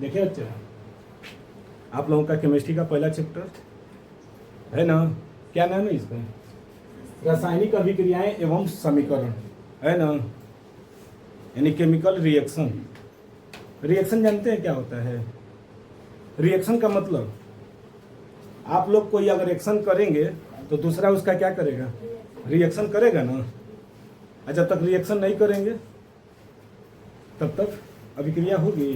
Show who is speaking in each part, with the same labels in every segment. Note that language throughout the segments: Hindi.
Speaker 1: देखिए बच्चे, आप लोगों का केमिस्ट्री का पहला चैप्टर है ना, क्या नाम है इसका? रासायनिक अभिक्रियाएं एवं समीकरण, है ना, यानी केमिकल रिएक्शन। रिएक्शन जानते हैं क्या होता है? रिएक्शन का मतलब आप लोग कोई अगर एक्शन करेंगे तो दूसरा उसका क्या करेगा? रिएक्शन करेगा ना। और जब तक रिएक्शन नहीं करेंगे तब तक अभिक्रिया होगी।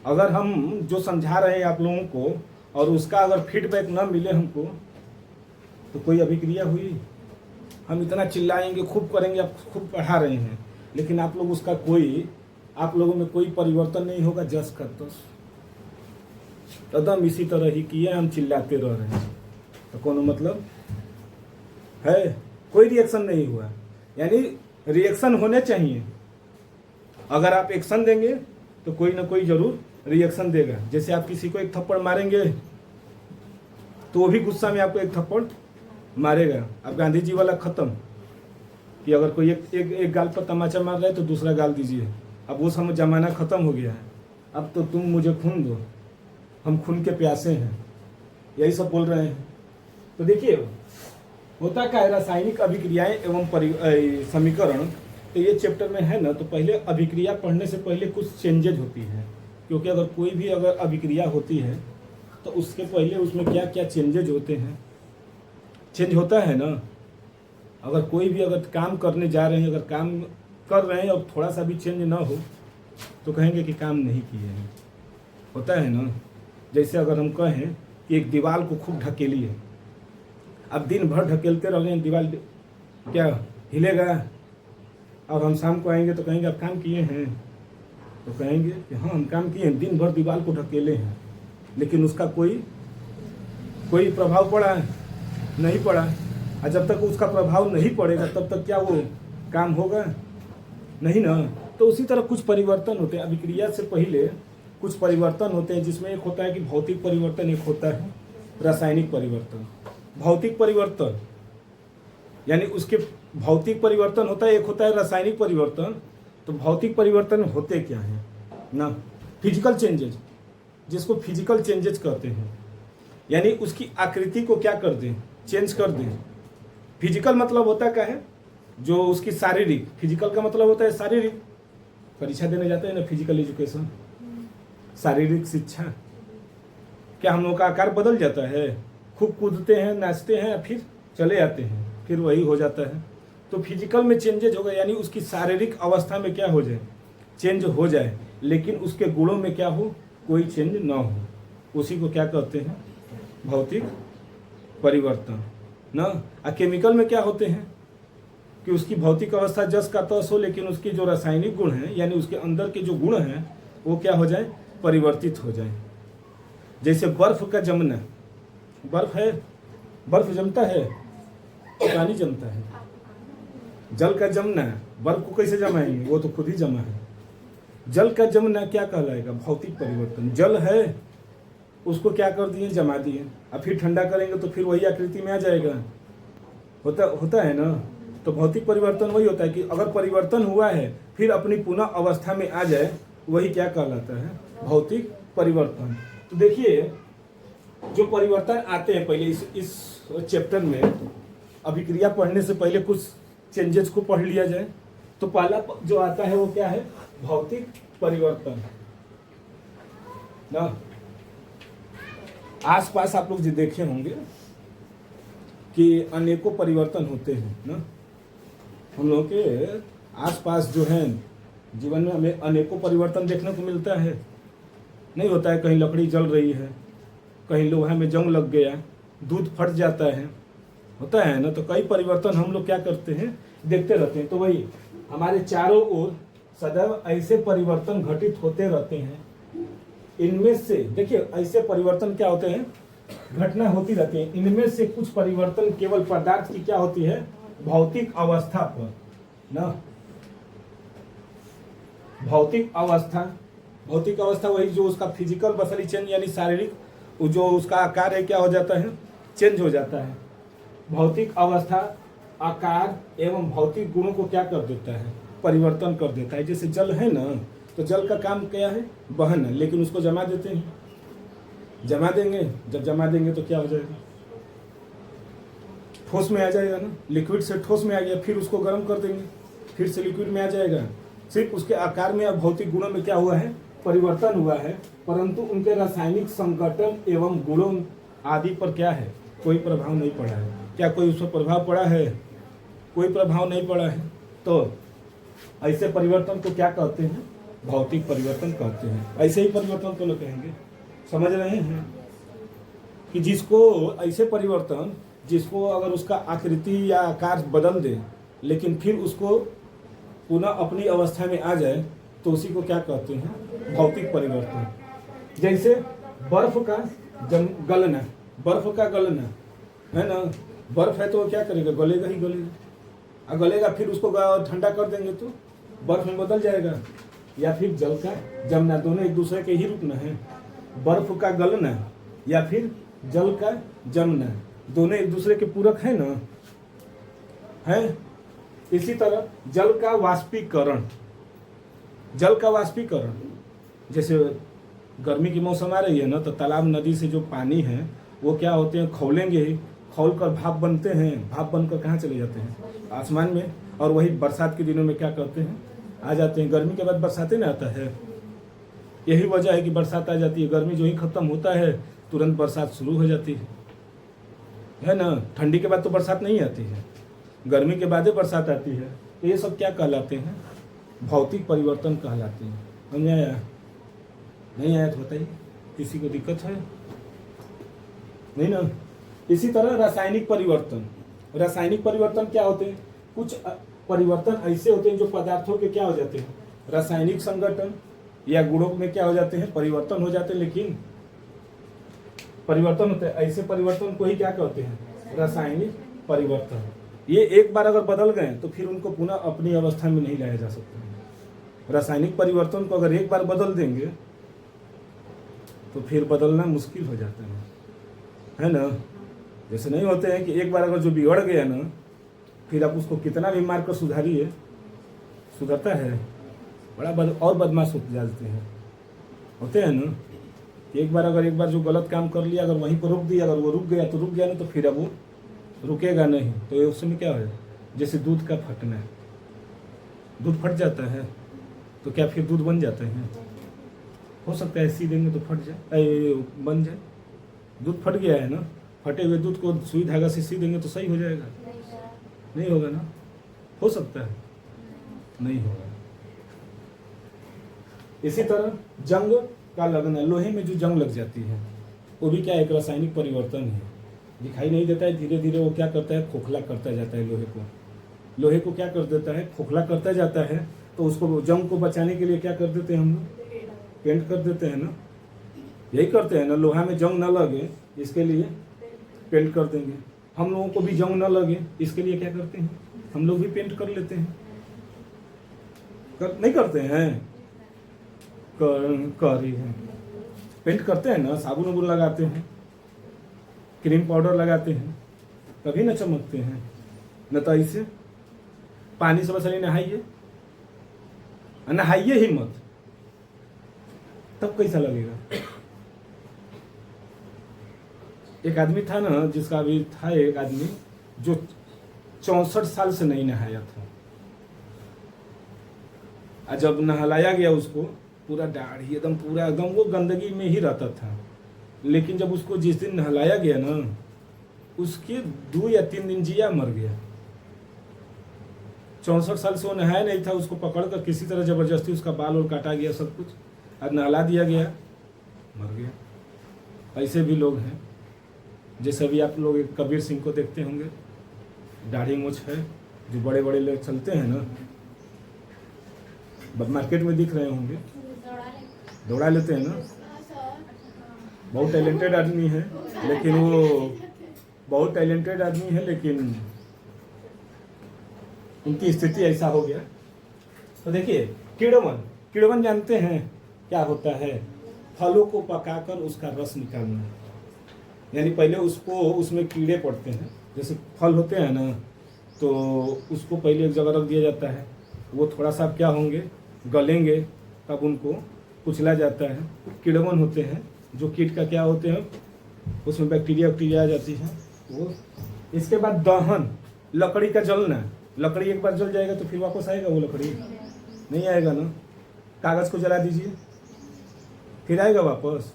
Speaker 1: अगर हम जो समझा रहे हैं आप लोगों को और उसका अगर फीडबैक ना मिले हमको तो कोई अभिक्रिया हुई? हम इतना चिल्लाएंगे, खूब करेंगे, आप खूब पढ़ा रहे हैं, लेकिन आप लोग उसका कोई, आप लोगों में कोई परिवर्तन नहीं होगा। जस का तस कदम इसी तरह ही किए हम चिल्लाते रह रहे हैं, तो कौन मतलब है? कोई रिएक्शन नहीं हुआ। यानी रिएक्शन होने चाहिए। अगर आप एक्शन देंगे तो कोई ना कोई जरूर रिएक्शन देगा। जैसे आप किसी को एक थप्पड़ मारेंगे तो वो भी गुस्सा में आपको एक थप्पड़ मारेगा। अब गांधी जी वाला खत्म कि अगर कोई एक गाल पर तमाचा मार रहा है तो दूसरा गाल दीजिए। अब वो समय जमाना खत्म हो गया है। अब तो तुम मुझे खून दो, हम खून के प्यासे हैं, यही सब बोल रहे हैं। तो देखिए होता क्या है, रासायनिक अभिक्रियाएं एवं समीकरण, तो ये चैप्टर में है ना। तो पहले अभिक्रिया पढ़ने से पहले कुछ चेंजेज होती है, क्योंकि अगर कोई भी अगर अभिक्रिया होती है तो उसके पहले उसमें क्या क्या चेंजेज होते हैं, चेंज होता है ना। अगर कोई भी अगर काम करने जा रहे हैं, अगर काम कर रहे हैं और थोड़ा सा भी चेंज ना हो तो कहेंगे कि काम नहीं किए हैं। होता है ना। जैसे अगर हम कहें कि एक दीवार को खूब ढकेलिए, अब दिन भर ढकेलते रह गए, दीवार क्या हिलेगा? और हम शाम को आएंगे तो कहेंगे आप काम किए हैं? तो कहेंगे कि हाँ हम काम किए हैं, दिन भर दीवार को ढकेले हैं, लेकिन उसका कोई प्रभाव पड़ा है? नहीं पड़ा। और जब तक उसका प्रभाव नहीं पड़ेगा तब तक क्या वो काम होगा? नहीं ना। तो उसी तरह कुछ परिवर्तन होते हैं अभिक्रिया से पहले, कुछ परिवर्तन होते हैं, जिसमें एक होता है कि भौतिक परिवर्तन, एक होता है रासायनिक परिवर्तन। भौतिक परिवर्तन यानी उसके भौतिक परिवर्तन होता है, एक होता है रासायनिक परिवर्तन। तो भौतिक परिवर्तन होते क्या हैं ना? फिजिकल चेंजेज, जिसको फिजिकल चेंजेज कहते हैं, यानी उसकी आकृति को क्या कर दें? चेंज कर दें। फिजिकल मतलब होता क्या है? जो उसकी शारीरिक, फिजिकल का मतलब होता है शारीरिक। परीक्षा देने जाते हैं ना, फिजिकल एजुकेशन, शारीरिक शिक्षा। क्या हम लोग का आकार बदल जाता है? खूब कूदते हैं, नाचते हैं, फिर चले आते हैं, फिर वही हो जाता है। तो फिजिकल में चेंजेज होगा, यानी उसकी शारीरिक अवस्था में क्या हो जाए? चेंज हो जाए, लेकिन उसके गुणों में क्या हो? कोई चेंज ना हो। उसी को क्या कहते हैं? भौतिक परिवर्तन ना। और केमिकल में क्या होते हैं कि उसकी भौतिक अवस्था जस का तस हो, लेकिन उसकी जो रासायनिक गुण हैं, यानी उसके अंदर के जो गुण हैं, वो क्या हो जाए? परिवर्तित हो जाए। जैसे बर्फ का जमना, बर्फ है, बर्फ जमता है, पानी जमता है। जल का जमना, बर्फ को कैसे जमाएंगे? वो तो खुद ही जमा है। जल का जमना क्या कहलाएगा? भौतिक परिवर्तन। जल है, उसको क्या कर दिए? जमा दिए। अब फिर ठंडा करेंगे तो फिर वही आकृति में आ जाएगा। होता है ना। तो भौतिक परिवर्तन वही होता है कि अगर परिवर्तन हुआ है फिर अपनी पुनः अवस्था में आ जाए, वही क्या कहलाता है? भौतिक परिवर्तन। तो देखिए जो परिवर्तन आते हैं पहले इस चैप्टर में, अभिक्रिया पढ़ने से पहले कुछ चेंजेस को पढ़ लिया जाए। तो पहला जो आता है वो क्या है? भौतिक परिवर्तन ना। आसपास आप लोग जो देखे होंगे कि अनेकों परिवर्तन होते हैं ना। हम लोग के आसपास जो है जीवन में हमें अनेकों परिवर्तन देखने को मिलता है। नहीं होता है? कहीं लकड़ी जल रही है, कहीं लोहा में जंग लग गया, दूध फट जाता है, होता है ना। तो कई परिवर्तन हम लोग क्या करते हैं? देखते रहते हैं। तो वही हमारे चारों ओर सदैव ऐसे परिवर्तन घटित होते रहते हैं। इनमें से देखिए ऐसे परिवर्तन क्या होते हैं? घटना होती रहती है। इनमें से कुछ परिवर्तन केवल पदार्थ की क्या होती है? भौतिक अवस्था पर ना। भौतिक अवस्था वही जो उसका फिजिकल बसली चेंज, यानी शारीरिक जो उसका आकार है क्या हो जाता है? चेंज हो जाता है। भौतिक अवस्था, आकार एवं भौतिक गुणों को क्या कर देता है? परिवर्तन कर देता है। जैसे जल है ना, तो जल का काम क्या है? बहन है, लेकिन उसको जमा देते हैं। जमा देंगे, जब जमा देंगे तो क्या हो जाएगा? ठोस में आ जाएगा ना, लिक्विड से ठोस में आ गया, फिर उसको गर्म कर देंगे, फिर से लिक्विड में आ जाएगा। सिर्फ उसके आकार में या भौतिक गुणों में क्या हुआ है? परिवर्तन हुआ है, परंतु उनके रासायनिक संघटन एवं गुणों आदि पर क्या है? कोई प्रभाव नहीं पड़ा है। क्या कोई उस पर प्रभाव पड़ा है? कोई प्रभाव नहीं पड़ा है। तो ऐसे परिवर्तन को क्या कहते हैं? भौतिक परिवर्तन कहते हैं। ऐसे ही परिवर्तन को लोग कहेंगे। समझ रहे हैं कि जिसको ऐसे परिवर्तन, जिसको अगर उसका आकृति या आकार बदल दे लेकिन फिर उसको पुनः अपनी अवस्था में आ जाए, तो उसी को क्या कहते हैं? भौतिक परिवर्तन। जैसे बर्फ का गलना, बर्फ का गलना है ना, बर्फ है तो वो क्या करेगा? गलेगा ही गलेगा, और गलेगा, फिर उसको ठंडा कर देंगे तो बर्फ में बदल जाएगा। या फिर जल का जमना, दोनों एक दूसरे के ही रूप में है। बर्फ का गलना या फिर जल का जमना, दोनों एक दूसरे के पूरक है ना, है। इसी तरह जल का वाष्पीकरण, जल का वाष्पीकरण, जैसे गर्मी की मौसम आ रही है ना, तो तालाब नदी से जो पानी है वो क्या होते हैं? खौलेंगे ही, खौल कर भाप बनते हैं, भाप बनकर कहाँ चले जाते हैं? आसमान में। और वही बरसात के दिनों में क्या करते हैं? आ जाते हैं। गर्मी के बाद बरसातें ना आता है, यही वजह है कि बरसात आ जाती है। गर्मी जो ही खत्म होता है तुरंत बरसात शुरू हो जाती है ना। ठंडी के बाद तो बरसात नहीं आती है, गर्मी के बाद ही बरसात आती है। तो ये सब क्या कहलाते हैं? भौतिक परिवर्तन कहलाते हैं। समझ आया? नहीं आया तो बताइए, किसी को दिक्कत है? नहीं ना। इसी तरह रासायनिक परिवर्तन, रासायनिक परिवर्तन क्या होते हैं? कुछ परिवर्तन ऐसे होते हैं जो पदार्थों के क्या हो जाते हैं? रासायनिक संगठन या गुणों में क्या हो जाते हैं? परिवर्तन हो जाते हैं। लेकिन परिवर्तन होते हैं, ऐसे परिवर्तन को ही क्या कहते हैं? रासायनिक परिवर्तन। ये एक बार अगर बदल गए तो फिर उनको पुनः अपनी अवस्था में नहीं लाया जा सकता। रासायनिक परिवर्तन को अगर एक बार बदल देंगे तो फिर बदलना मुश्किल हो जाता है ना। जैसे नहीं होते हैं कि एक बार अगर जो बिगड़ गया ना, फिर आप उसको कितना भी मार कर सुधारिए, सुधरता है? बड़ा और बदमाश हो जाते हैं, होते हैं ना। एक बार जो गलत काम कर लिया, अगर वहीं पर रुक दिया, अगर वो रुक गया तो रुक गया, नहीं तो फिर अब वो रुकेगा नहीं। तो उस समय क्या हो? जैसे दूध का फटना है, दूध फट जाता है तो क्या फिर दूध बन जाते हैं? हो सकता है सी देंगे तो फट जाए, बन जाए। दूध फट गया है ना, फटे हुए दूध को सुई धागा से सी देंगे तो सही हो जाएगा? नहीं होगा ना। हो सकता है, नहीं होगा। इसी तरह जंग का लगना, लोहे में जो जंग लग जाती है, वो भी क्या एक रासायनिक परिवर्तन है। दिखाई नहीं देता है, धीरे धीरे वो क्या करता है? खोखला करता जाता है लोहे को। लोहे को क्या कर देता है? खोखला करता जाता है। तो उसको जंग को बचाने के लिए क्या कर देते हैं हम लोग? पेंट कर देते हैं ना। यही करते हैं ना, लोहा में जंग न लगे इसके लिए पेंट कर देंगे। हम लोगों को भी जंग न लगे इसके लिए क्या करते हैं? हम लोग भी पेंट कर लेते हैं। नहीं करते हैं? कर रही है, पेंट करते हैं ना, साबुन वबुन लगाते हैं, क्रीम पाउडर लगाते हैं, तभी न चमकते हैं। न तो ऐसे पानी से बस नहाइए, नहाइए ही मत, तब कैसा लगेगा? एक आदमी था ना, जिसका अभी था एक आदमी जो 64 साल से नहीं नहाया था, और जब नहलाया गया उसको, पूरा दाढ़ी एकदम वो गंदगी में ही रहता था। लेकिन जब उसको जिस दिन नहलाया गया ना, उसके 2 या 3 दिन जिया मर गया। 64 साल से वो नहाया नहीं था, उसको पकड़कर किसी तरह जबरदस्ती उसका बाल और काटा गया, सब कुछ, और नहला दिया गया, मर गया। ऐसे भी लोग हैं। जैसे अभी आप लोग कबीर सिंह को देखते होंगे, दाढ़ी मूछ है, जो बड़े बड़े लोग चलते हैं ना, मार्केट में दिख रहे होंगे, दौड़ा लेते हैं ना। बहुत टैलेंटेड आदमी है, लेकिन वो बहुत टैलेंटेड आदमी है, लेकिन उनकी स्थिति ऐसा हो गया। तो देखिए, किड़वन जानते हैं क्या होता है? फलों को पकाकर उसका रस निकालना, यानी पहले उसको उसमें कीड़े पड़ते हैं। जैसे फल होते हैं ना, तो उसको पहले एक जगह रख दिया जाता है, वो थोड़ा सा क्या होंगे, गलेंगे, तब उनको कुचला जाता है। कीड़वन होते हैं जो कीट का क्या होते हैं, उसमें बैक्टीरिया आ जाती है वो। इसके बाद दहन, लकड़ी का जलना। लकड़ी एक बार जल जाएगा तो फिर वापस आएगा वो लकड़ी? नहीं आएगा ना। कागज़ को जला दीजिए, फिर आएगा वापस?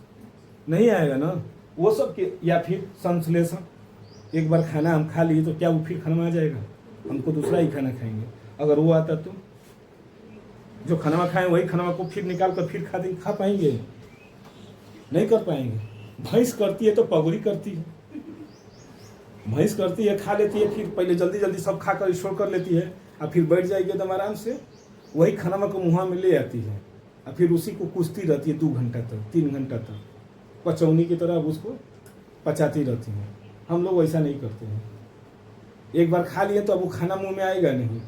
Speaker 1: नहीं आएगा ना। वो सब के, या फिर संश्लेषण, एक बार खाना हम खा लिए तो क्या वो फिर खाना में आ जाएगा? हमको दूसरा ही खाना खाएंगे। अगर वो आता तो जो खाना खाएं वही खाना को फिर निकाल कर फिर खा पाएंगे? नहीं कर पाएंगे। भैंस करती है तो पगड़ी करती है, भैंस करती है, खा लेती है, फिर पहले जल्दी जल्दी सब खा कर स्टोर कर लेती है और फिर बैठ जाएगी एकदम आराम से, वही खाना को मुँह में ले आती है और फिर उसी को कुछती रहती है 2 घंटा तक 3 घंटा तक, पचौनी की तरह उसको पचाती रहती है। हम लोग वैसा नहीं करते हैं। एक बार खा लिए तो अब वो खाना मुंह में आएगा नहीं।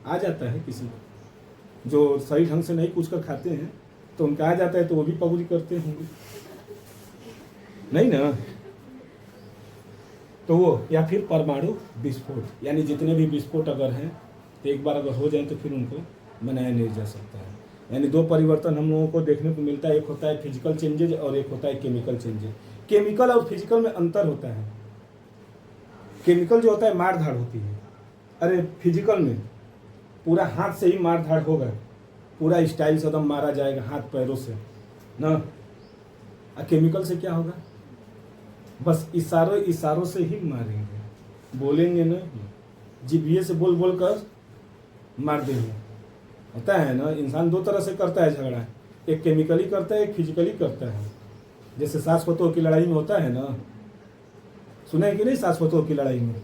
Speaker 1: आ जाता है किसी को जो सही ढंग से नहीं कुछ कर खाते हैं तो उनका आ जाता है तो वो भी पगड़ी करते होंगे, नहीं ना। तो वो, या फिर परमाणु विस्फोट, यानी जितने भी विस्फोट अगर हैं तो एक बार अगर हो जाए तो फिर उनको बनाया नहीं जा सकता है। यानी 2 परिवर्तन हम लोगों को देखने को मिलता है, एक होता है फिजिकल चेंजेज और एक होता है केमिकल चेंजेज। केमिकल और फिजिकल में अंतर होता है। केमिकल जो होता है मार धाड़ होती है, अरे फिजिकल में पूरा हाथ से ही मार धाड़ होगा, पूरा स्टाइल से एकदम मारा जाएगा हाथ पैरों से ना। और केमिकल से क्या होगा, बस इशारों से ही मारेंगे, बोलेंगे ना, जिभ्ये से बोल बोल कर मार देंगे। होता है ना, इंसान 2 तरह से करता है झगड़ा, एक केमिकली करता है, एक फिजिकली करता है। जैसे सास पतोह की लड़ाई में होता है ना, सुने कि नहीं? सास पतोह की लड़ाई में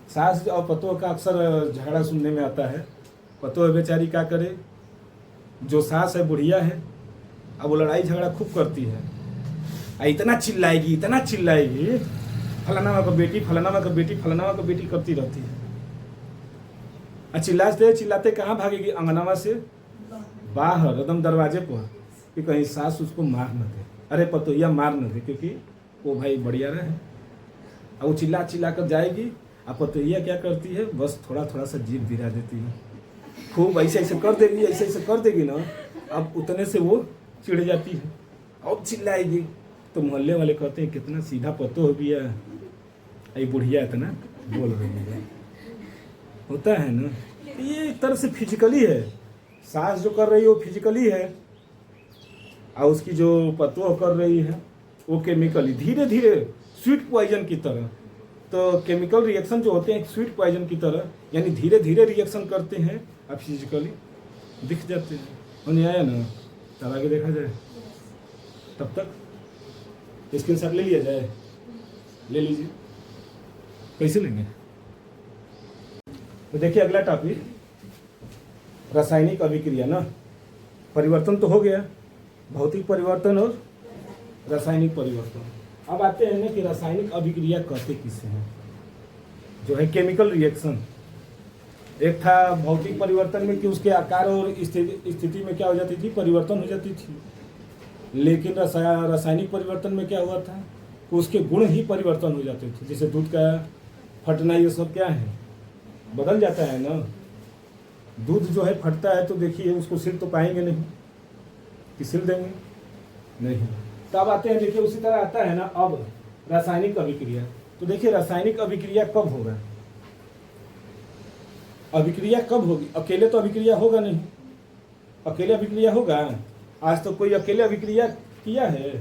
Speaker 1: सास और पतोह का अक्सर झगड़ा सुनने में आता है। पतोह बेचारी क्या करे, जो सास है बुढ़िया है, अब वो लड़ाई झगड़ा खूब करती है, इतना चिल्लाएगी, फलाना का बेटी करती रहती है। चिल्लाते कहाँ भागेगी? अंगनावा से बाहर एकदम दरवाजे पर, कि कहीं सास उसको मार न दे, अरे पतोहिया मार न दे, क्योंकि वो भाई बढ़िया रहे। अब वो चिल्ला कर जाएगी, अब पतोहिया क्या करती है, बस थोड़ा सा जीभ गिरा देती है, खूब ऐसे कर देगी ना। अब उतने से वो चिढ़ जाती है और चिल्लाएगी, तो मोहल्ले वाले कहते हैं कितना सीधा पतोह भी है, ये बुढ़िया इतना बोल रही है। होता है ना, ये एक तरह से फिजिकली है। सास जो कर रही है वो फिजिकली है, और उसकी जो पतोह कर रही है वो केमिकली, धीरे धीरे स्वीट पॉइजन की तरह। तो केमिकल रिएक्शन जो होते हैं स्वीट पॉइजन की तरह, यानी धीरे धीरे रिएक्शन करते हैं और फिजिकली दिख जाते हैं। नहीं आया ना, तब आगे देखा जाए। तब तक स्क्रीनशॉट ले लिया जाए, ले लीजिए। कैसे लेंगे? तो देखिए अगला टॉपिक, रासायनिक अभिक्रिया ना। परिवर्तन तो हो गया, भौतिक परिवर्तन और रासायनिक परिवर्तन। अब आते हैं ना कि रासायनिक अभिक्रिया कहते किसे हैं, जो है केमिकल रिएक्शन। एक था भौतिक परिवर्तन में कि उसके आकार और स्थिति में क्या हो जाती थी, परिवर्तन हो जाती थी। लेकिन रासायनिक परिवर्तन में क्या हुआ था, उसके गुण ही परिवर्तन हो जाते थे। जैसे दूध का फटना, ये सब क्या है, बदल जाता है ना। दूध जो है फटता है तो देखिए उसको सिल तो पाएंगे नहीं, कि सिल देंगे नहीं। तब आते हैं, देखिए उसी तरह आता है ना अब रासायनिक अभिक्रिया। तो देखिए रासायनिक अभिक्रिया कब होगा, अभिक्रिया कब होगी? अकेले तो अभिक्रिया होगा नहीं। अकेले अभिक्रिया होगा? आज तो कोई अकेले अभिक्रिया किया है?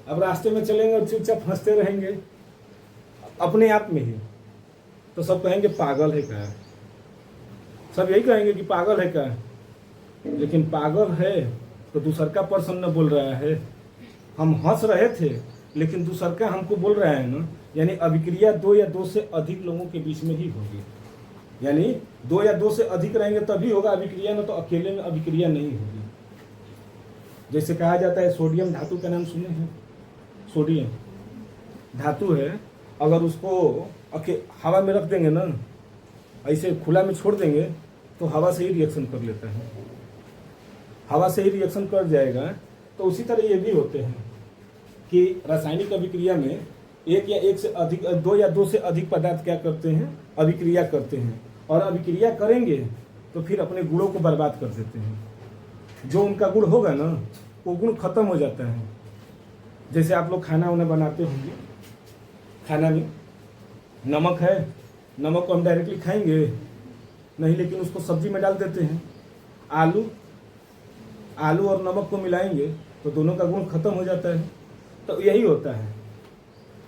Speaker 1: अब रास्ते में चलेंगे और चुपचाप हंसते रहेंगे अपने आप में ही, तो सब कहेंगे पागल है क्या, सब यही कहेंगे कि पागल है क्या। लेकिन पागल है तो दूसरका पर्सन न बोल रहा है, हम हंस रहे थे लेकिन दूसरका हमको बोल रहा है ना। यानी अभिक्रिया 2 या 2 से अधिक लोगों के बीच में ही होगी, यानी 2 या 2 से अधिक रहेंगे तभी होगा अभिक्रिया, ना तो अकेले में अभिक्रिया नहीं होगी। जैसे कहा जाता है, सोडियम धातु का नाम सुने हैं? सोडियम धातु है, अगर उसको हवा में रख देंगे ना, ऐसे खुला में छोड़ देंगे तो हवा से ही रिएक्शन कर लेता है, हवा से ही रिएक्शन कर जाएगा। तो उसी तरह ये भी होते हैं कि रासायनिक अभिक्रिया में 1 या 1 से अधिक, 2 या 2 से अधिक पदार्थ क्या करते हैं, अभिक्रिया करते हैं। और अभिक्रिया करेंगे तो फिर अपने गुणों को बर्बाद कर देते हैं। जो उनका गुण होगा ना वो गुण खत्म हो जाता है। जैसे आप लोग खाना वाना बनाते होंगे, खाना में नमक है, नमक को हम डायरेक्टली खाएंगे नहीं, लेकिन उसको सब्जी में डाल देते हैं। आलू और नमक को मिलाएंगे तो दोनों का गुण खत्म हो जाता है। तो यही होता है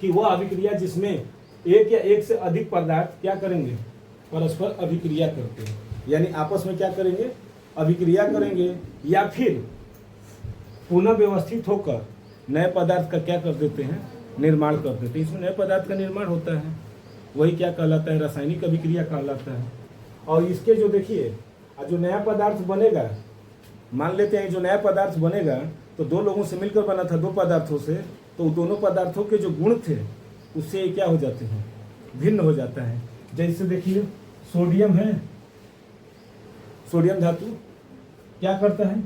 Speaker 1: कि वह अभिक्रिया जिसमें एक या एक से अधिक पदार्थ क्या करेंगे, परस्पर अभिक्रिया करते हैं, यानी आपस में क्या करेंगे, अभिक्रिया करेंगे, या फिर पुनः व्यवस्थित होकर नए पदार्थ का क्या कर देते हैं, निर्माण कर देते हैं। इसमें नए पदार्थ का निर्माण होता है, वही क्या कहलाता है, रासायनिक अभिक्रिया कहलाता है। और इसके जो देखिए जो नया पदार्थ बनेगा, मान लेते हैं जो नया पदार्थ बनेगा तो दो लोगों से मिलकर बना था, दो पदार्थों से, तो दोनों पदार्थों के जो गुण थे उससे क्या हो जाते हैं, भिन्न हो जाता है। जैसे देखिए सोडियम है, सोडियम धातु क्या करता है,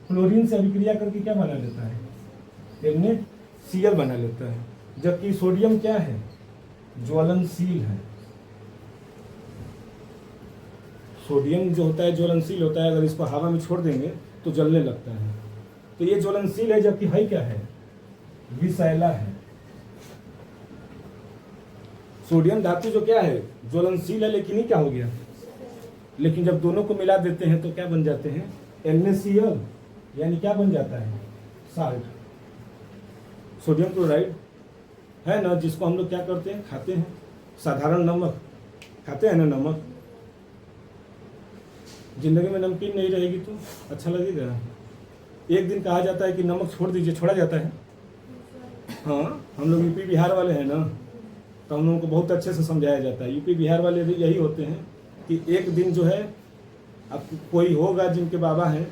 Speaker 1: क्लोरीन से अभिक्रिया करके क्या बना लेता है, NaCl बना लेता है। जबकि सोडियम क्या है, ज्वलनशील है। सोडियम जो होता है ज्वलनशील होता है, अगर इसको हवा में छोड़ देंगे तो जलने लगता है। तो ये ज्वलनशील है, जबकि है क्या है, विषैला है। सोडियम धातु जो क्या है, ज्वलनशील है, लेकिन ये क्या हो गया, लेकिन जब दोनों को मिला देते हैं तो क्या बन जाते हैं, NaCl, यानी क्या बन जाता है, साल्ट। सोडियम क्लोराइड है ना, जिसको हम लोग क्या करते हैं, खाते हैं। साधारण नमक खाते हैं ना, नमक। जिंदगी में नमकीन नहीं रहेगी तो अच्छा लगेगा। एक दिन कहा जाता है कि नमक छोड़ दीजिए, छोड़ा जाता है। हाँ, हम लोग यूपी बिहार वाले हैं ना, तो हम लोगों को बहुत अच्छे से समझाया जाता है। यूपी बिहार वाले यही होते हैं कि एक दिन जो है, अब कोई होगा जिनके बाबा हैं,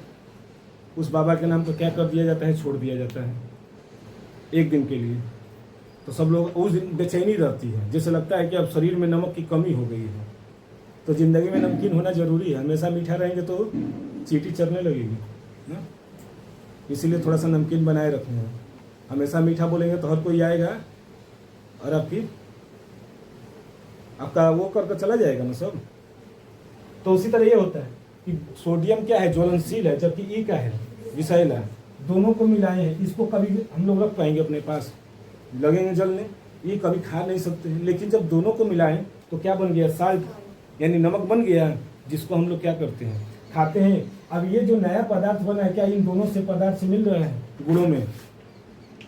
Speaker 1: उस बाबा के नाम पर क्या कर दिया जाता है, छोड़ दिया जाता है एक दिन के लिए। तो सब लोग उस दिन बेचैनी रहती है, जैसे लगता है कि अब शरीर में नमक की कमी हो गई है। तो ज़िंदगी में नमकीन होना जरूरी है। हमेशा मीठा रहेंगे तो चींटी चढ़ने लगेगी ना, इसीलिए थोड़ा सा नमकीन बनाए रखना है। हमेशा मीठा बोलेंगे तो हर कोई आएगा और आपका वो करके चला जाएगा ना सब। तो उसी तरह ये होता है कि सोडियम क्या है, ज्वलनशील है, जबकि ई क्या है, विषैला। दोनों को मिलाए हैं, इसको कभी हम लोग रख पाएंगे अपने पास, लगेंगे जलने, ये कभी खा नहीं सकते हैं। लेकिन जब दोनों को मिलाएं तो क्या बन गया, साल्ट, यानी नमक बन गया, जिसको हम लोग क्या करते हैं, खाते हैं। अब ये जो नया पदार्थ बना है, क्या इन दोनों से पदार्थ से मिल रहा है गुणों में,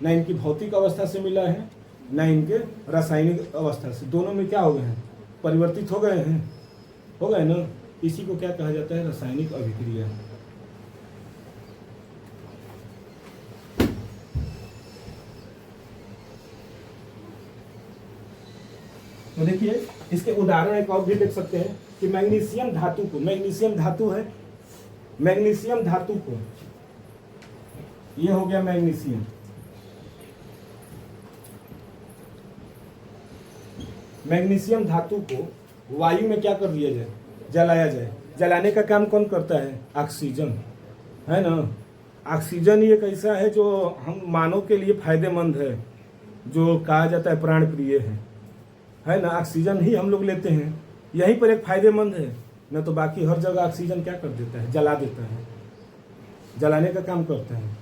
Speaker 1: ना इनकी भौतिक अवस्था से मिला है, ना इनके रासायनिक अवस्था से। दोनों में क्या हो गए हैं, परिवर्तित हो गए हैं, हो गए ना। इसी को क्या कहा जाता है, रासायनिक अभिक्रिया। तो देखिए इसके उदाहरण एक और भी देख सकते हैं कि मैग्नीशियम धातु को, मैग्नीशियम धातु है, मैग्नीशियम धातु को, ये हो गया मैग्नीशियम। मैग्नीशियम धातु को वायु में क्या कर दिया जाए, जलाया जाए। जलाने का काम कौन करता है, ऑक्सीजन, है ना। ऑक्सीजन ये कैसा है जो हम मानव के लिए फायदेमंद है, जो कहा जाता है प्राण प्रिय है ना। ऑक्सीजन ही हम लोग लेते हैं, यहीं पर एक फायदेमंद है न, तो बाकी हर जगह ऑक्सीजन क्या कर देता है, जला देता है, जलाने का काम करता है।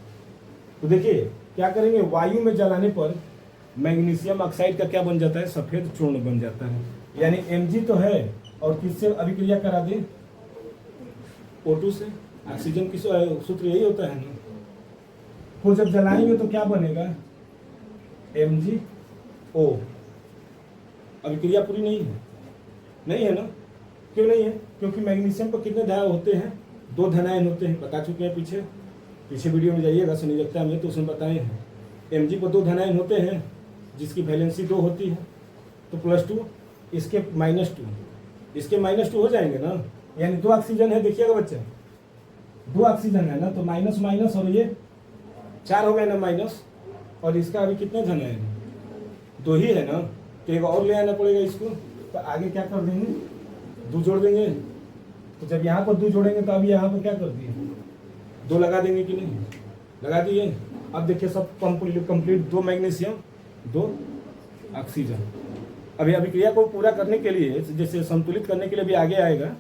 Speaker 1: तो देखिए क्या करेंगे, वायु में जलाने पर मैग्नीशियम ऑक्साइड का क्या बन जाता है, सफेद चूर्ण बन जाता है। यानी Mg तो है, और किससे अभिक्रिया करा दे, O2 से। ऑक्सीजन की सूत्र यही होता है ना। को जब जलाएंगे तो क्या बनेगा, MgO। अभिक्रिया पूरी नहीं है, नहीं है ना। क्यों नहीं है, क्योंकि मैग्नीशियम को कितने धारा होते हैं, 2 धनायन होते हैं, बता चुके हैं पीछे वीडियो में जाइएगा संयोजकता में, तो उसमें बताए हैं। Mg को 2 धनायन होते हैं, जिसकी वैलेंसी 2 होती है, तो +2, इसके -2, इसके -2 हो जाएंगे ना। यानी 2 ऑक्सीजन है, देखिएगा बच्चा, 2 ऑक्सीजन है ना, तो माइनस माइनस, और ये 4 हो गए ना माइनस, और इसका अभी कितने धनायन है, 2 ही है ना। तो एक और ले आना पड़ेगा इसको, तो आगे क्या कर देंगे, 2 जोड़ देंगे। तो जब यहाँ पर 2 जोड़ेंगे तो अभी यहाँ पर क्या कर दिए, 2 लगा देंगे कि नहीं, लगा दिए। अब देखिए सब कंप्लीट 2 मैग्नीशियम 2 ऑक्सीजन। अभी अभिक्रिया को पूरा करने के लिए, जैसे संतुलित करने के लिए भी आगे आएगा,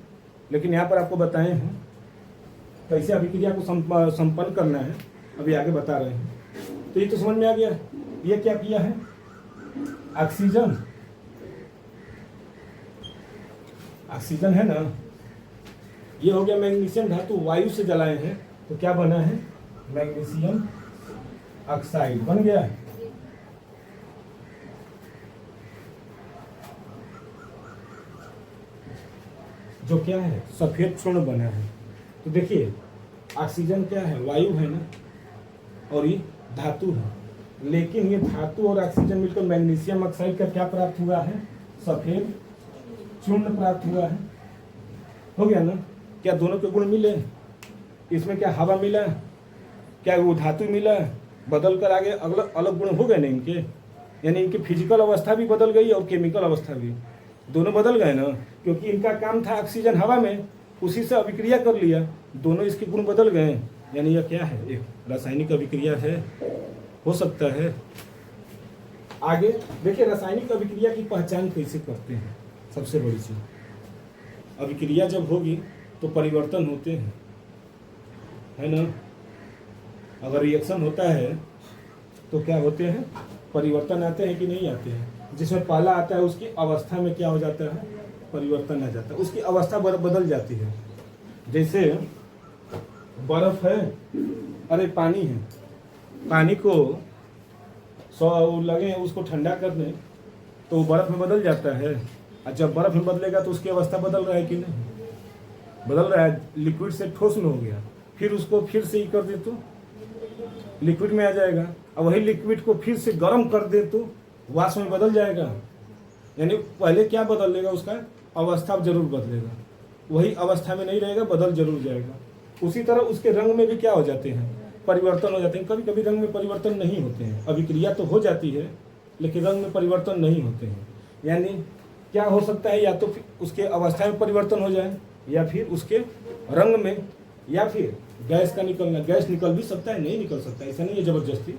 Speaker 1: लेकिन यहाँ पर आपको बताए हैं कैसे अभिक्रिया को संपन्न करना है अभी आगे बता रहे हैं। तो ये तो समझ में आ गया। ये क्या किया है, ऑक्सीजन, ऑक्सीजन है ना, ये हो गया मैग्नीशियम धातु, वायु से जलाए हैं तो क्या बना है, मैग्नीशियम ऑक्साइड बन गया है। जो क्या है, सफेद चूर्ण बना है। तो देखिए ऑक्सीजन क्या है, वायु है ना, और ये धातु है, लेकिन ये धातु और ऑक्सीजन मिलकर मैग्नीशियम ऑक्साइड का क्या प्राप्त हुआ है, सफेद चूर्ण प्राप्त हुआ है। हो गया ना, क्या दोनों के गुण मिले, इसमें क्या हवा मिला, क्या वो धातु मिला, बदल कर आगे अलग अलग गुण हो गए ना इनके, यानी इनकी फिजिकल अवस्था भी बदल गई और केमिकल अवस्था भी, दोनों बदल गए ना, क्योंकि इनका काम था ऑक्सीजन हवा में, उसी से अभिक्रिया कर लिया, दोनों इसके गुण बदल गए। यानी यह क्या है, एक रासायनिक अभिक्रिया है, हो सकता है। आगे देखिए रासायनिक अभिक्रिया की पहचान कैसे करते हैं। सबसे बड़ी चीज, अभिक्रिया जब होगी तो परिवर्तन होते हैं, है ना। अगर रिएक्शन होता है तो क्या होते हैं, परिवर्तन आते हैं कि नहीं आते हैं। जिसमें पहला आता है उसकी अवस्था में क्या हो जाता है, परिवर्तन आ जाता है, उसकी अवस्था बदल जाती है। जैसे बर्फ है, अरे पानी है, पानी को 100 लगे उसको ठंडा करने तो बर्फ में बदल जाता है। और जब बर्फ में बदलेगा तो उसकी अवस्था बदल रहा है कि नहीं, बदल रहा है। लिक्विड से ठोस में हो गया, फिर उसको फिर से ही कर दे तो लिक्विड में आ जाएगा, और वही लिक्विड को फिर से गर्म कर दे तो वाष्प में बदल जाएगा। यानी पहले क्या बदलेगा, उसका अवस्था जरूर बदलेगा, वही अवस्था में नहीं रहेगा, बदल जरूर जाएगा। उसी तरह उसके रंग में भी क्या हो जाते हैं, परिवर्तन हो जाते हैं। कभी कभी रंग में परिवर्तन नहीं होते हैं, अभिक्रिया तो हो जाती है लेकिन रंग में परिवर्तन नहीं होते हैं। यानी क्या हो सकता है, या तो उसके अवस्था में परिवर्तन हो जाए, या फिर उसके रंग में, या फिर गैस का निकलना, गैस निकल भी सकता है, नहीं निकल सकता, ऐसा नहीं है जबरदस्ती।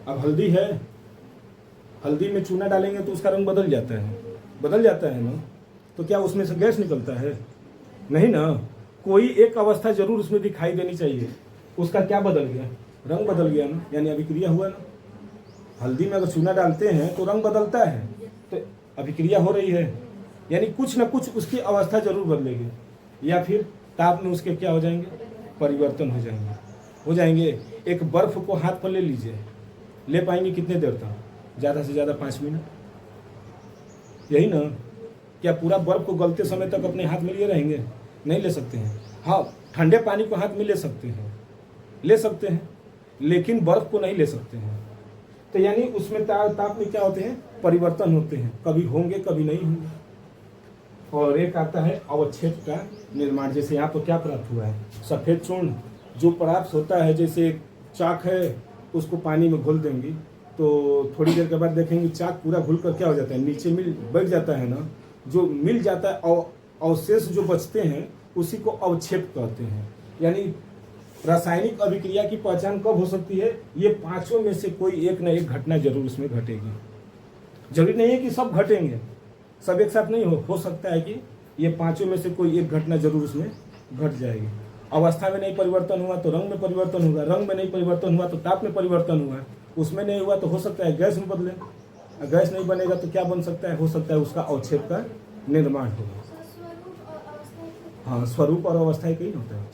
Speaker 1: अब हल्दी है, हल्दी में चूना डालेंगे तो उसका रंग बदल जाता है ना, तो क्या उसमें से गैस निकलता है, नहीं ना। कोई एक अवस्था जरूर उसमें दिखाई देनी चाहिए, उसका क्या बदल गया, रंग बदल गया ना, यानी अभिक्रिया हुआ ना। हल्दी में अगर चूना डालते हैं तो रंग बदलता है, तो अभिक्रिया हो रही है, यानी कुछ ना कुछ उसकी अवस्था जरूर बदलेगी, या फिर ताप में उसके क्या हो जाएंगे, परिवर्तन हो जाएंगे। एक बर्फ को हाथ पर ले लीजिए, ले पाएंगे कितने देर तक, ज़्यादा से ज़्यादा 5 मिनट, यही ना। क्या पूरा बर्फ को गलते समय तक अपने हाथ में लिए रहेंगे, नहीं ले सकते हैं। हाँ, ठंडे पानी को हाथ में ले सकते हैं, लेकिन बर्फ को नहीं ले सकते हैं। तो यानी उसमें ताप में क्या होते हैं, परिवर्तन होते हैं, कभी होंगे कभी नहीं होंगे। और एक आता है अवक्षेप का निर्माण। जैसे यहाँ पर क्या प्राप्त हुआ है, सफेद चूर्ण जो प्राप्त होता है, जैसे चाक है उसको पानी में घोल देंगे तो थोड़ी देर के बाद देखेंगे चाक पूरा घुल कर क्या हो जाता है, नीचे बैठ जाता है ना, जो मिल जाता है, अवशेष जो बचते हैं उसी को अवक्षेप कहते हैं। यानी रासायनिक अभिक्रिया की पहचान कब हो सकती है, ये पांचों में से कोई एक न एक घटना जरूर उसमें घटेगी। जरूरी नहीं है कि सब घटेंगे, सब एक साथ नहीं हो सकता है कि ये पांचों में से कोई एक घटना जरूर उसमें घट जाएगी। अवस्था में नहीं परिवर्तन हुआ तो रंग में परिवर्तन होगा, रंग में नहीं परिवर्तन हुआ तो ताप में परिवर्तन हुआ, उसमें नहीं हुआ तो हो सकता है गैस में बदले, गैस नहीं बनेगा तो क्या बन सकता है, हो सकता है उसका अवक्षेप का निर्माण होगा। हाँ, स्वरूप और अवस्था एक ही होता है।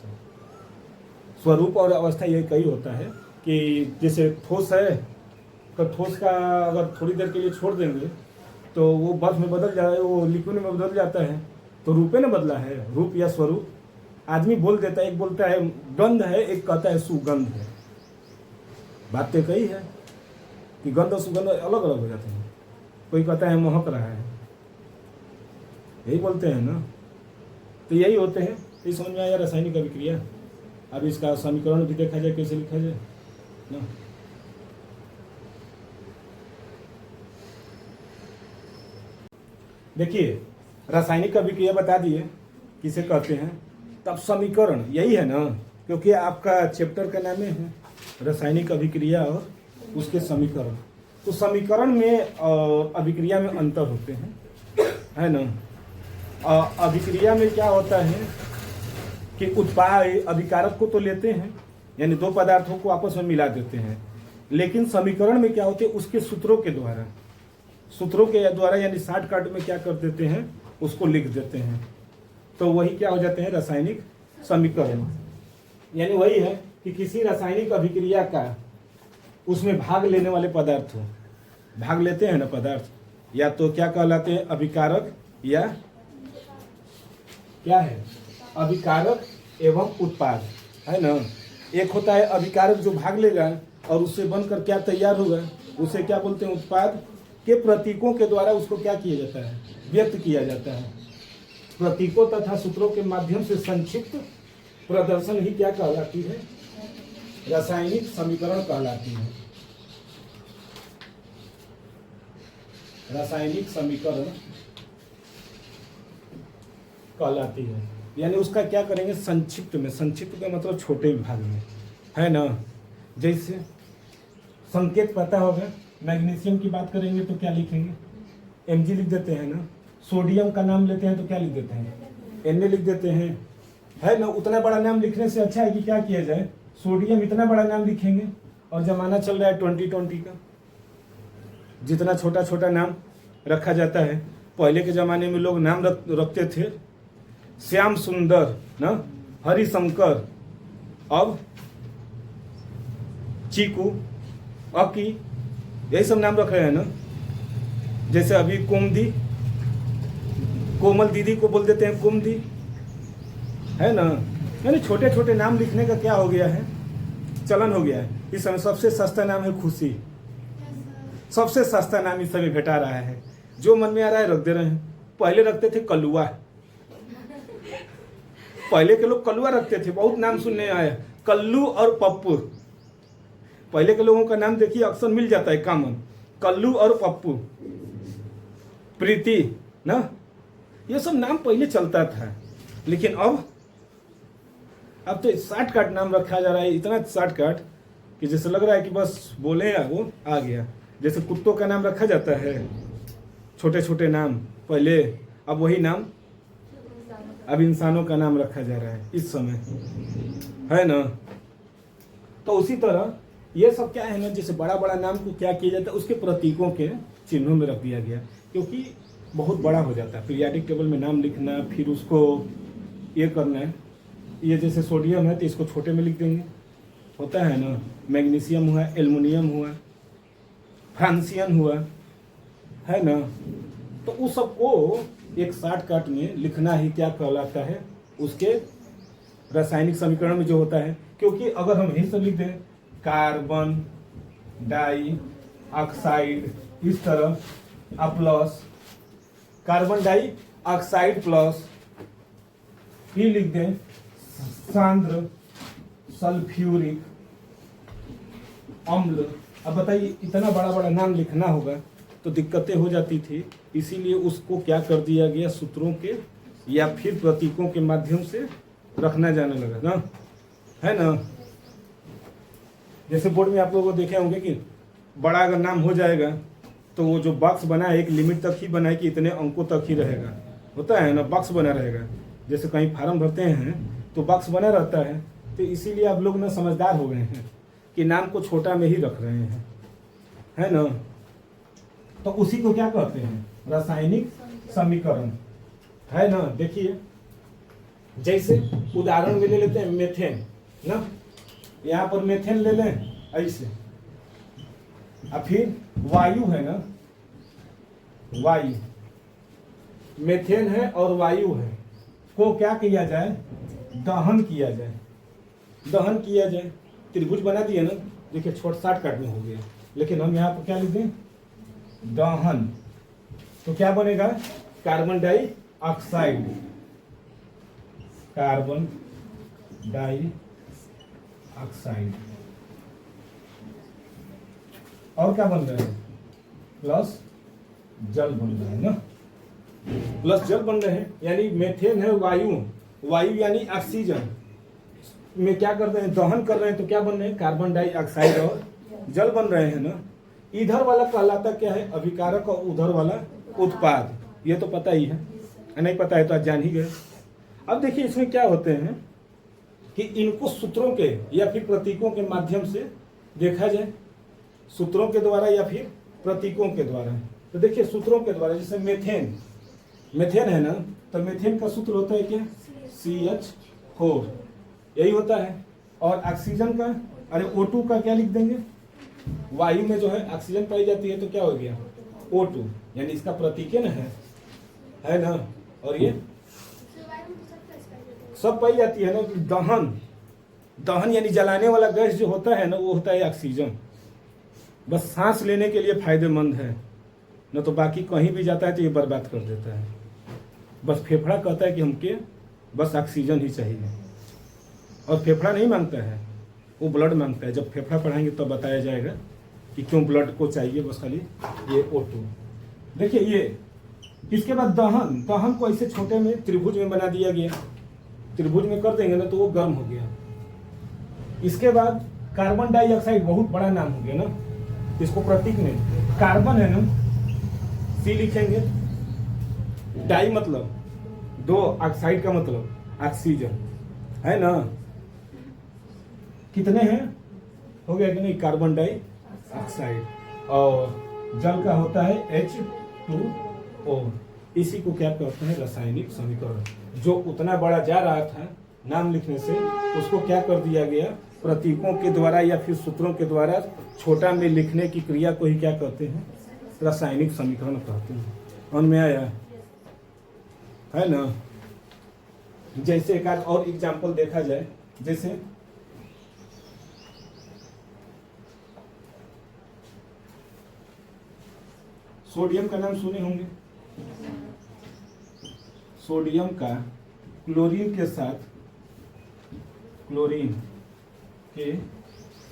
Speaker 1: स्वरूप और अवस्था ये कई होता है कि जैसे ठोस है तो ठोस का अगर थोड़ी देर के लिए छोड़ देंगे तो वो बर्फ में बदल जाए, वो लिक्विड में बदल जाता है, तो रूपे ने बदला है, रूप या स्वरूप। आदमी बोल देता है, एक बोलता है गंध है, एक कहता है सुगंध है। बात तो कही है कि गंध और सुगंध अलग अलग हो जाते हैं। कोई कहता है महक रहा है, यही बोलते हैं ना। तो यही होते हैं। ये समझ में आया रासायनिक अभिक्रिया। अब इसका समीकरण भी देखा जाए कैसे लिखा जाए ना। देखिए रासायनिक अभिक्रिया बता दिए किसे कहते हैं, तब समीकरण यही है ना, क्योंकि आपका चैप्टर का नाम है रासायनिक अभिक्रिया और उसके समीकरण। तो समीकरण में और अभिक्रिया में अंतर होते हैं, है ना। अभिक्रिया में क्या होता है कि उत्पाद अभिकारक को तो लेते हैं, यानी दो पदार्थों को आपस में मिला देते हैं, लेकिन समीकरण में क्या होते हैं, उसके सूत्रों के द्वारा यानी शॉर्टकट में क्या कर देते हैं, उसको लिख देते हैं। तो वही क्या हो जाते हैं, रासायनिक समीकरण। यानी वही है कि किसी रासायनिक अभिक्रिया का उसमें भाग लेने वाले पदार्थ हो, भाग लेते हैं ना पदार्थ, या तो क्या कहलाते हैं, अभिकारक, या क्या है, अभिकारक एवं उत्पाद, है ना। एक होता है अभिकारक जो भाग लेगा और उससे बनकर क्या तैयार होगा, उसे क्या बोलते हैं, उत्पाद के प्रतीकों के द्वारा उसको क्या किया जाता है, व्यक्त किया जाता है। प्रतीकों तथा सूत्रों के माध्यम से संक्षिप्त प्रदर्शन ही क्या कहलाती है, रासायनिक समीकरण कहलाती है। रासायनिक समीकरण कहलाती है, यानी उसका क्या करेंगे, संक्षिप्त में, संक्षिप्त का मतलब छोटे भाग में, है ना। जैसे संकेत पता होगा, मैग्नीशियम की बात करेंगे तो क्या लिखेंगे, Mg लिख देते हैं ना। सोडियम का नाम लेते हैं तो क्या लिख देते हैं, Na लिख देते हैं, है ना। उतना बड़ा नाम लिखने से अच्छा है कि क्या किया जाए, सोडियम इतना बड़ा नाम लिखेंगे। और जमाना चल रहा है 2020 का, जितना छोटा छोटा नाम रखा जाता है। पहले के ज़माने में लोग नाम रखते थे, श्याम सुंदर ना, हरिशंकर, अब चीकू, अकी, यही सब नाम रख रहे हैं ना। जैसे अभी कुमदी, कोमल दीदी को बोल देते हैं कुमदी, है ना। यानी छोटे छोटे नाम लिखने का क्या हो गया है, चलन हो गया है। इस समय सबसे सस्ता नाम है खुशी, सबसे सस्ता नाम इस समय घटा रहा है, जो मन में आ रहा है रख दे रहे हैं। पहले रखते थे कलुआ, पहले के लोग कलुआ रखते थे, बहुत नाम सुनने आया, कल्लू और पप्पू। पहले के लोगों का नाम देखिए अक्सर मिल जाता है कॉमन, कल्लू और पप्पू, प्रीति ना, ये सब नाम पहले चलता था। लेकिन अब तो शॉर्टकट नाम रखा जा रहा है, इतना शॉर्टकट कि जैसे लग रहा है कि बस बोले वो आ गया। जैसे कुत्तों का नाम रखा जाता है, छोटे छोटे नाम पहले, अब वही नाम अब इंसानों का नाम रखा जा रहा है इस समय, है ना। तो उसी तरह ये सब क्या है ना, जैसे बड़ा बड़ा नाम को क्या किया जाता है, उसके प्रतीकों के चिन्हों में रख दिया गया, क्योंकि बहुत बड़ा हो जाता है। पीरियाडिक टेबल में नाम लिखना, फिर उसको ये करना है। ये जैसे सोडियम है तो इसको छोटे में लिख देंगे, होता है ना। मैग्नीशियम हुआ, एल्युमिनियम हुआ, फ्रांसियन हुआ, है ना। तो उस सबको एक शॉर्टकट में लिखना ही क्या कहलाता है, उसके रासायनिक समीकरण में जो होता है। क्योंकि अगर हम यही सब लिख दें, कार्बन डाई ऑक्साइड, इस तरह plus carbon dioxide plus, ये लिख दें सांद्र सल्फ्यूरिक अम्ल। अब बताइए, इतना बड़ा बड़ा नाम लिखना होगा तो दिक्कतें हो जाती थी। इसीलिए उसको क्या कर दिया गया, सूत्रों के या फिर प्रतीकों के माध्यम से रखना जाने लगा ना, है ना। जैसे बोर्ड में आप लोगों को देखे होंगे कि बड़ा अगर नाम हो जाएगा तो वो जो बॉक्स बना है एक लिमिट तक ही बना है कि इतने अंकों तक ही रहेगा, होता है ना, बॉक्स बना रहेगा। जैसे कहीं फार्म भरते हैं तो बॉक्स बना रहता है। तो इसीलिए आप लोग ना समझदार हो गए हैं कि नाम को छोटा में ही रख रहे हैं, है ना। तो उसी को क्या कहते हैं, रासायनिक समीकरण, है ना। देखिए जैसे उदाहरण में ले लेते हैं मेथेन ना, यहाँ पर मेथेन ले लें ऐसे, और फिर वायु है ना, वायु, मेथेन है और वायु है, को क्या किया जाए, दहन किया जाए, दहन किया जाए। त्रिभुज बना दिए ना, देखिए छोटा शॉर्टकट में हो गया। लेकिन हम यहाँ पर क्या लिख दें, दहन, तो क्या बनेगा, carbon dioxide, carbon dioxide, और क्या बन रहा है, प्लस जल बन रहा है ना, प्लस जल बन रहे हैं। यानी मेथेन है वायु, वायु यानी ऑक्सीजन में क्या कर रहे हैं, दहन कर रहे हैं, तो क्या बन रहे हैं, कार्बन डाइऑक्साइड और जल बन रहे हैं ना। इधर वाला कहलाता क्या है, अभिकारक, और उधर वाला उत्पाद। ये तो पता ही है, नहीं पता है तो आज जान ही गए। अब देखिए इसमें क्या होते हैं, कि इनको सूत्रों के या फिर प्रतीकों के माध्यम से देखा जाए, सूत्रों के द्वारा या फिर प्रतीकों के द्वारा। तो देखिए सूत्रों के द्वारा, जैसे मेथेन, मेथेन है ना, तो मेथेन का सूत्र होता है क्या, CH4, यही होता है। और ऑक्सीजन का, अरे O2 का क्या लिख देंगे, वायु में जो है ऑक्सीजन पाई जाती है तो क्या हो गया, O2, यानी इसका प्रतीक है ना। और ये सब पाई जाती है ना। दहन, दहन यानी जलाने वाला गैस जो होता है ना, वो होता है ऑक्सीजन। बस सांस लेने के लिए फायदेमंद है, न तो बाकी कहीं भी जाता है तो ये बर्बाद कर देता है। बस फेफड़ा कहता है कि हमके बस ऑक्सीजन ही चाहिए, और फेफड़ा नहीं मांगता है, वो ब्लड मांगता है। जब फेफड़ा पढ़ाएंगे तब बताया जाएगा कि क्यों ब्लड को चाहिए बस खाली ये O2। देखिए ये, इसके बाद दहन, दहन को ऐसे छोटे में त्रिभुज में बना दिया गया, त्रिभुज में कर देंगे ना तो वो गर्म हो गया। इसके बाद कार्बन डाइऑक्साइड, बहुत बड़ा नाम हो गया ना, इसको प्रतीक में कार्बन है ना, C लिखेंगे, डाई मतलब दो, ऑक्साइड का मतलब ऑक्सीजन, है ना। कितने हैं, हो गया कि नहीं, कार्बन डाइऑक्साइड। और जल का होता है H2O। इसी को क्या कहते हैं, रासायनिक समीकरण। जो उतना बड़ा जा रहा था नाम लिखने से, उसको क्या कर दिया गया, प्रतीकों के द्वारा या फिर सूत्रों के द्वारा छोटा में लिखने की क्रिया को ही क्या कहते हैं, रासायनिक समीकरण कहते हैं। समझ में आया, है ना। जैसे एक आध और एग्जाम्पल देखा जाए, जैसे सोडियम का नाम सुने होंगे। सोडियम का क्लोरीन के साथ, क्लोरीन के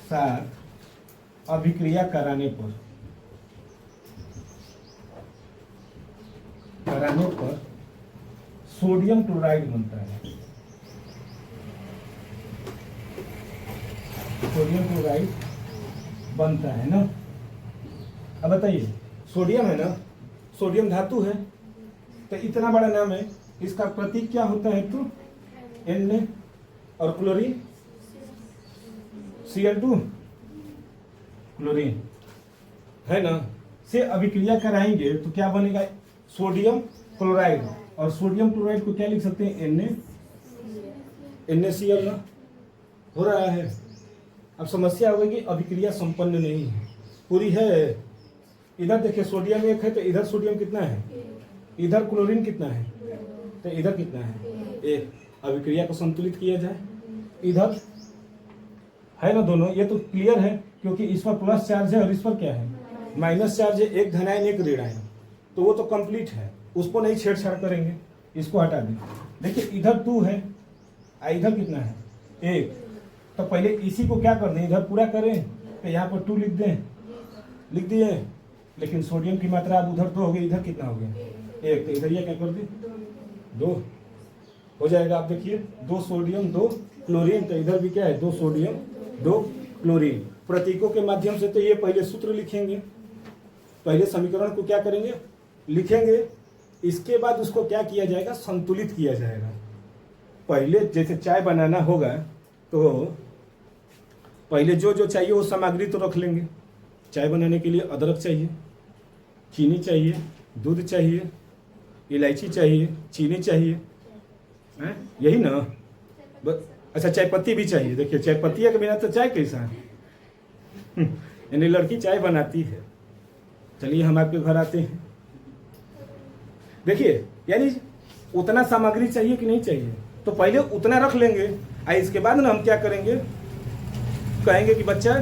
Speaker 1: साथ अभिक्रिया कराने पर सोडियम क्लोराइड बनता है। सोडियम क्लोराइड बनता है ना। अब बताइए, सोडियम है ना, सोडियम धातु है, तो इतना बड़ा नाम है, इसका प्रतीक क्या होता है, तो Na, और क्लोरीन Cl2, क्लोरीन, है ना, से अभिक्रिया कराएंगे तो क्या बनेगा, सोडियम क्लोराइड। और सोडियम क्लोराइड को क्या लिख सकते हैं, NaCl ना, हो रहा है। अब समस्या होगी, अभिक्रिया संपन्न नहीं है, पूरी है। इधर देखिए सोडियम एक है, तो इधर सोडियम कितना है, इधर क्लोरीन कितना है, तो इधर कितना है, एक। अभिक्रिया को संतुलित किया जाए, इधर है ना दोनों, ये तो क्लियर है, क्योंकि इस पर प्लस चार्ज है और इस पर क्या है, माइनस चार्ज है, एक धनायन एक ऋणायन, तो वो तो कंप्लीट है, उसको नहीं छेड़छाड़ करेंगे, इसको हटा दें। देखिए इधर 2 है, इधर कितना है, 1। तो पहले इसी को क्या कर दें, इधर पूरा करें, तो यहाँ पर 2 लिख दें, लिख दिए। लेकिन सोडियम की मात्रा अब उधर 2 हो गई, इधर कितना हो गया, 1। तो इधर ये क्या कर दें, 2 हो जाएगा। आप देखिए 2 सोडियम 2 क्लोरीन, तो इधर भी क्या है, 2 सोडियम 2 क्लोरीन। प्रतीकों के माध्यम से तो ये पहले सूत्र लिखेंगे, पहले समीकरण को क्या करेंगे, लिखेंगे। इसके बाद उसको क्या किया जाएगा, संतुलित किया जाएगा। पहले जैसे चाय बनाना होगा तो पहले जो जो चाहिए वो सामग्री तो रख लेंगे। चाय बनाने के लिए अदरक चाहिए, चीनी चाहिए, दूध चाहिए, इलायची चाहिए, चीनी चाहिए, हैं यही ना। अच्छा चाय पत्ती भी चाहिए। देखिए चाय पत्ती के बिना तो चाय कैसा है, यानी लड़की चाय बनाती है। चलिए हम आपके घर आते हैं। देखिए यानी उतना सामग्री चाहिए कि नहीं चाहिए, तो पहले उतना रख लेंगे, और इसके बाद ना हम क्या करेंगे, कहेंगे कि बच्चा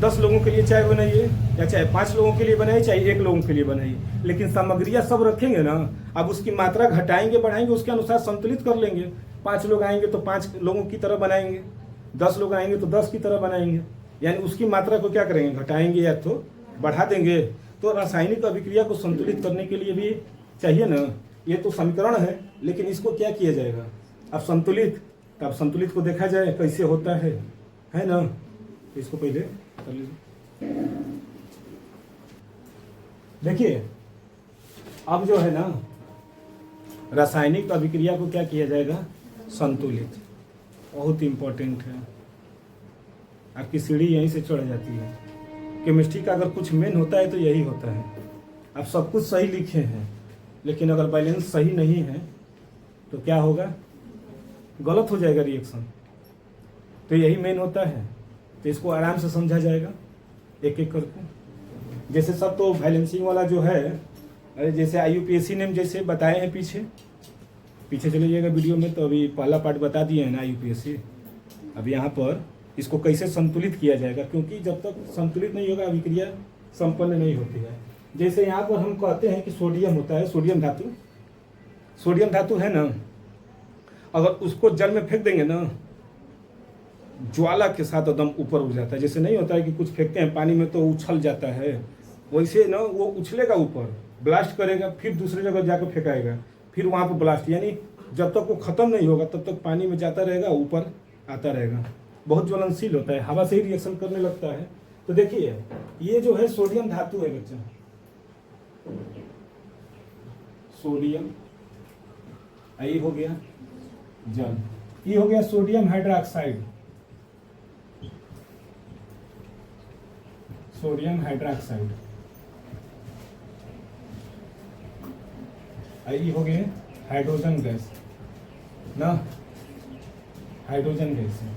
Speaker 1: 10 लोगों के लिए चाय बनाइए, या चाहे 5 लोगों के लिए बनाइए, चाहे 1 लोगों के लिए बनाइए, लेकिन सामग्रियाँ सब रखेंगे ना। अब उसकी मात्रा घटाएंगे बढ़ाएंगे, उसके अनुसार संतुलित कर लेंगे। 5 लोग आएंगे तो 5 लोगों की तरह बनाएंगे, 10 लोग आएंगे तो 10 की तरह बनाएंगे, यानी उसकी मात्रा को क्या करेंगे, घटाएंगे या तो बढ़ा देंगे। तो रासायनिक अभिक्रिया को संतुलित करने के लिए भी चाहिए ना। ये तो समीकरण है, लेकिन इसको क्या किया जाएगा, अब संतुलित। अब संतुलित को देखा जाए कैसे होता है ना। इसको पहले कर लीजिए। देखिए अब जो है ना, रासायनिक अभिक्रिया को क्या किया जाएगा, संतुलित। बहुत इम्पोर्टेंट है, आपकी सीढ़ी यहीं से चढ़ जाती है। केमिस्ट्री का अगर कुछ मेन होता है तो यही होता है। आप सब कुछ सही लिखे हैं, लेकिन अगर बैलेंस सही नहीं है तो क्या होगा, गलत हो जाएगा रिएक्शन। तो यही मेन होता है। तो इसको आराम से समझा जाएगा एक एक करके। जैसे सब तो बैलेंसिंग वाला जो है, अरे जैसे IUPAC ने जैसे बताए हैं, पीछे चले जाइएगा वीडियो में, तो अभी पहला पार्ट बता दिए हैं ना IUPAC। अब यहाँ पर इसको कैसे संतुलित किया जाएगा, क्योंकि जब तक संतुलित नहीं होगा अभिक्रिया संपन्न नहीं होती है। जैसे यहाँ पर हम कहते हैं कि सोडियम होता है, सोडियम धातु है ना, अगर उसको जल में फेंक देंगे ना, ज्वाला के साथ एकदम ऊपर उठ जाता है। जैसे नहीं होता है कि कुछ फेंकते हैं पानी में तो उछल जाता है, वैसे ना वो उछलेगा ऊपर, ब्लास्ट करेगा, फिर दूसरी जगह जाकर फेंकाएगा, फिर वहाँ पर ब्लास्ट। यानी जब तक वो खत्म नहीं होगा तब तक पानी में जाता रहेगा, ऊपर आता रहेगा। बहुत ज्वलनशील होता है, हवा से ही रिएक्शन करने लगता है। तो देखिए ये जो है सोडियम धातु है बच्चा, सोडियम, आई हो गया जल, ये हो गया सोडियम हाइड्रोक्साइड, सोडियम हाइड्रोक्साइड, आई हो गए हाइड्रोजन गैस ना, हाइड्रोजन गैस है।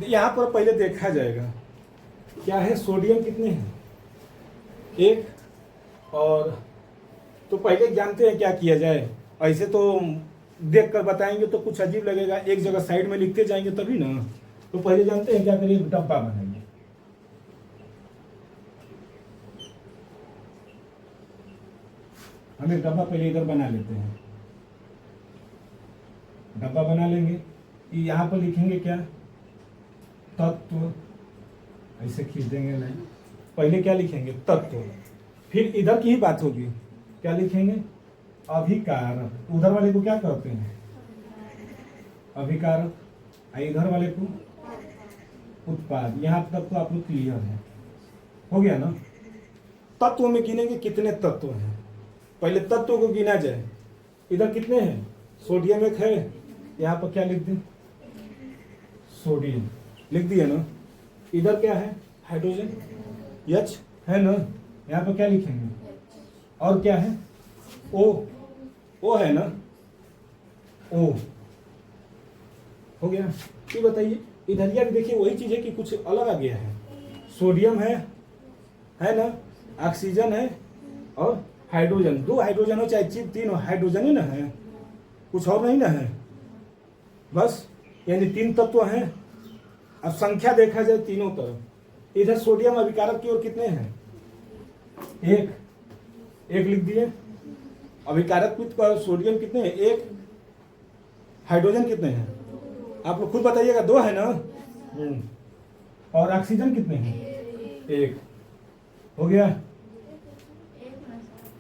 Speaker 1: यहाँ पर पहले देखा जाएगा क्या है, सोडियम कितने हैं, एक। और तो पहले जानते हैं क्या किया जाए, ऐसे तो देख कर बताएंगे तो कुछ अजीब लगेगा, एक जगह साइड में लिखते जाएंगे तभी ना। तो पहले जानते हैं क्या करिए, डब्बा बनाइए। हम एक डब्बा पहले इधर बना लेते हैं, डब्बा बना लेंगे। यहाँ पर लिखेंगे क्या, तत्व, ऐसे खींच देंगे लाइन। पहले क्या लिखेंगे, तत्व, फिर इधर की ही बात होगी, क्या लिखेंगे, अभिकारक। उधर वाले को क्या कहते हैं, अभिकारक, इधर वाले को उत्पाद। यहाँ तक तो आप लोग क्लियर है, हो गया ना। तत्व में गिनेंगे कितने तत्व हैं, पहले तत्व को गिना जाए। इधर कितने हैं, सोडियम एक है, यहाँ पर क्या लिख दें, सोडियम लिख दिया ना। इधर क्या है, हाइड्रोजन, H है ना, यहाँ पर क्या लिखेंगे, और क्या है, O है ना, O हो गया। ये बताइए इधर भी देखिए वही चीज है कि कुछ अलग आ गया है। सोडियम है ना, ऑक्सीजन है और हाइड्रोजन। दो हाइड्रोजन हो चाहे तीन हो, हाइड्रोजन ही ना है, कुछ और नहीं ना है, बस। यानी तीन तत्व हैं। अब संख्या देखा जाए तीनों तरफ, इधर सोडियम अभिकारक की ओर कितने हैं, एक लिख दिए। अभिकारक पर सोडियम कितने हैं, एक। हाइड्रोजन कितने हैं, आप लोग खुद बताइएगा, दो है ना। और ऑक्सीजन कितने हैं, एक। हो गया,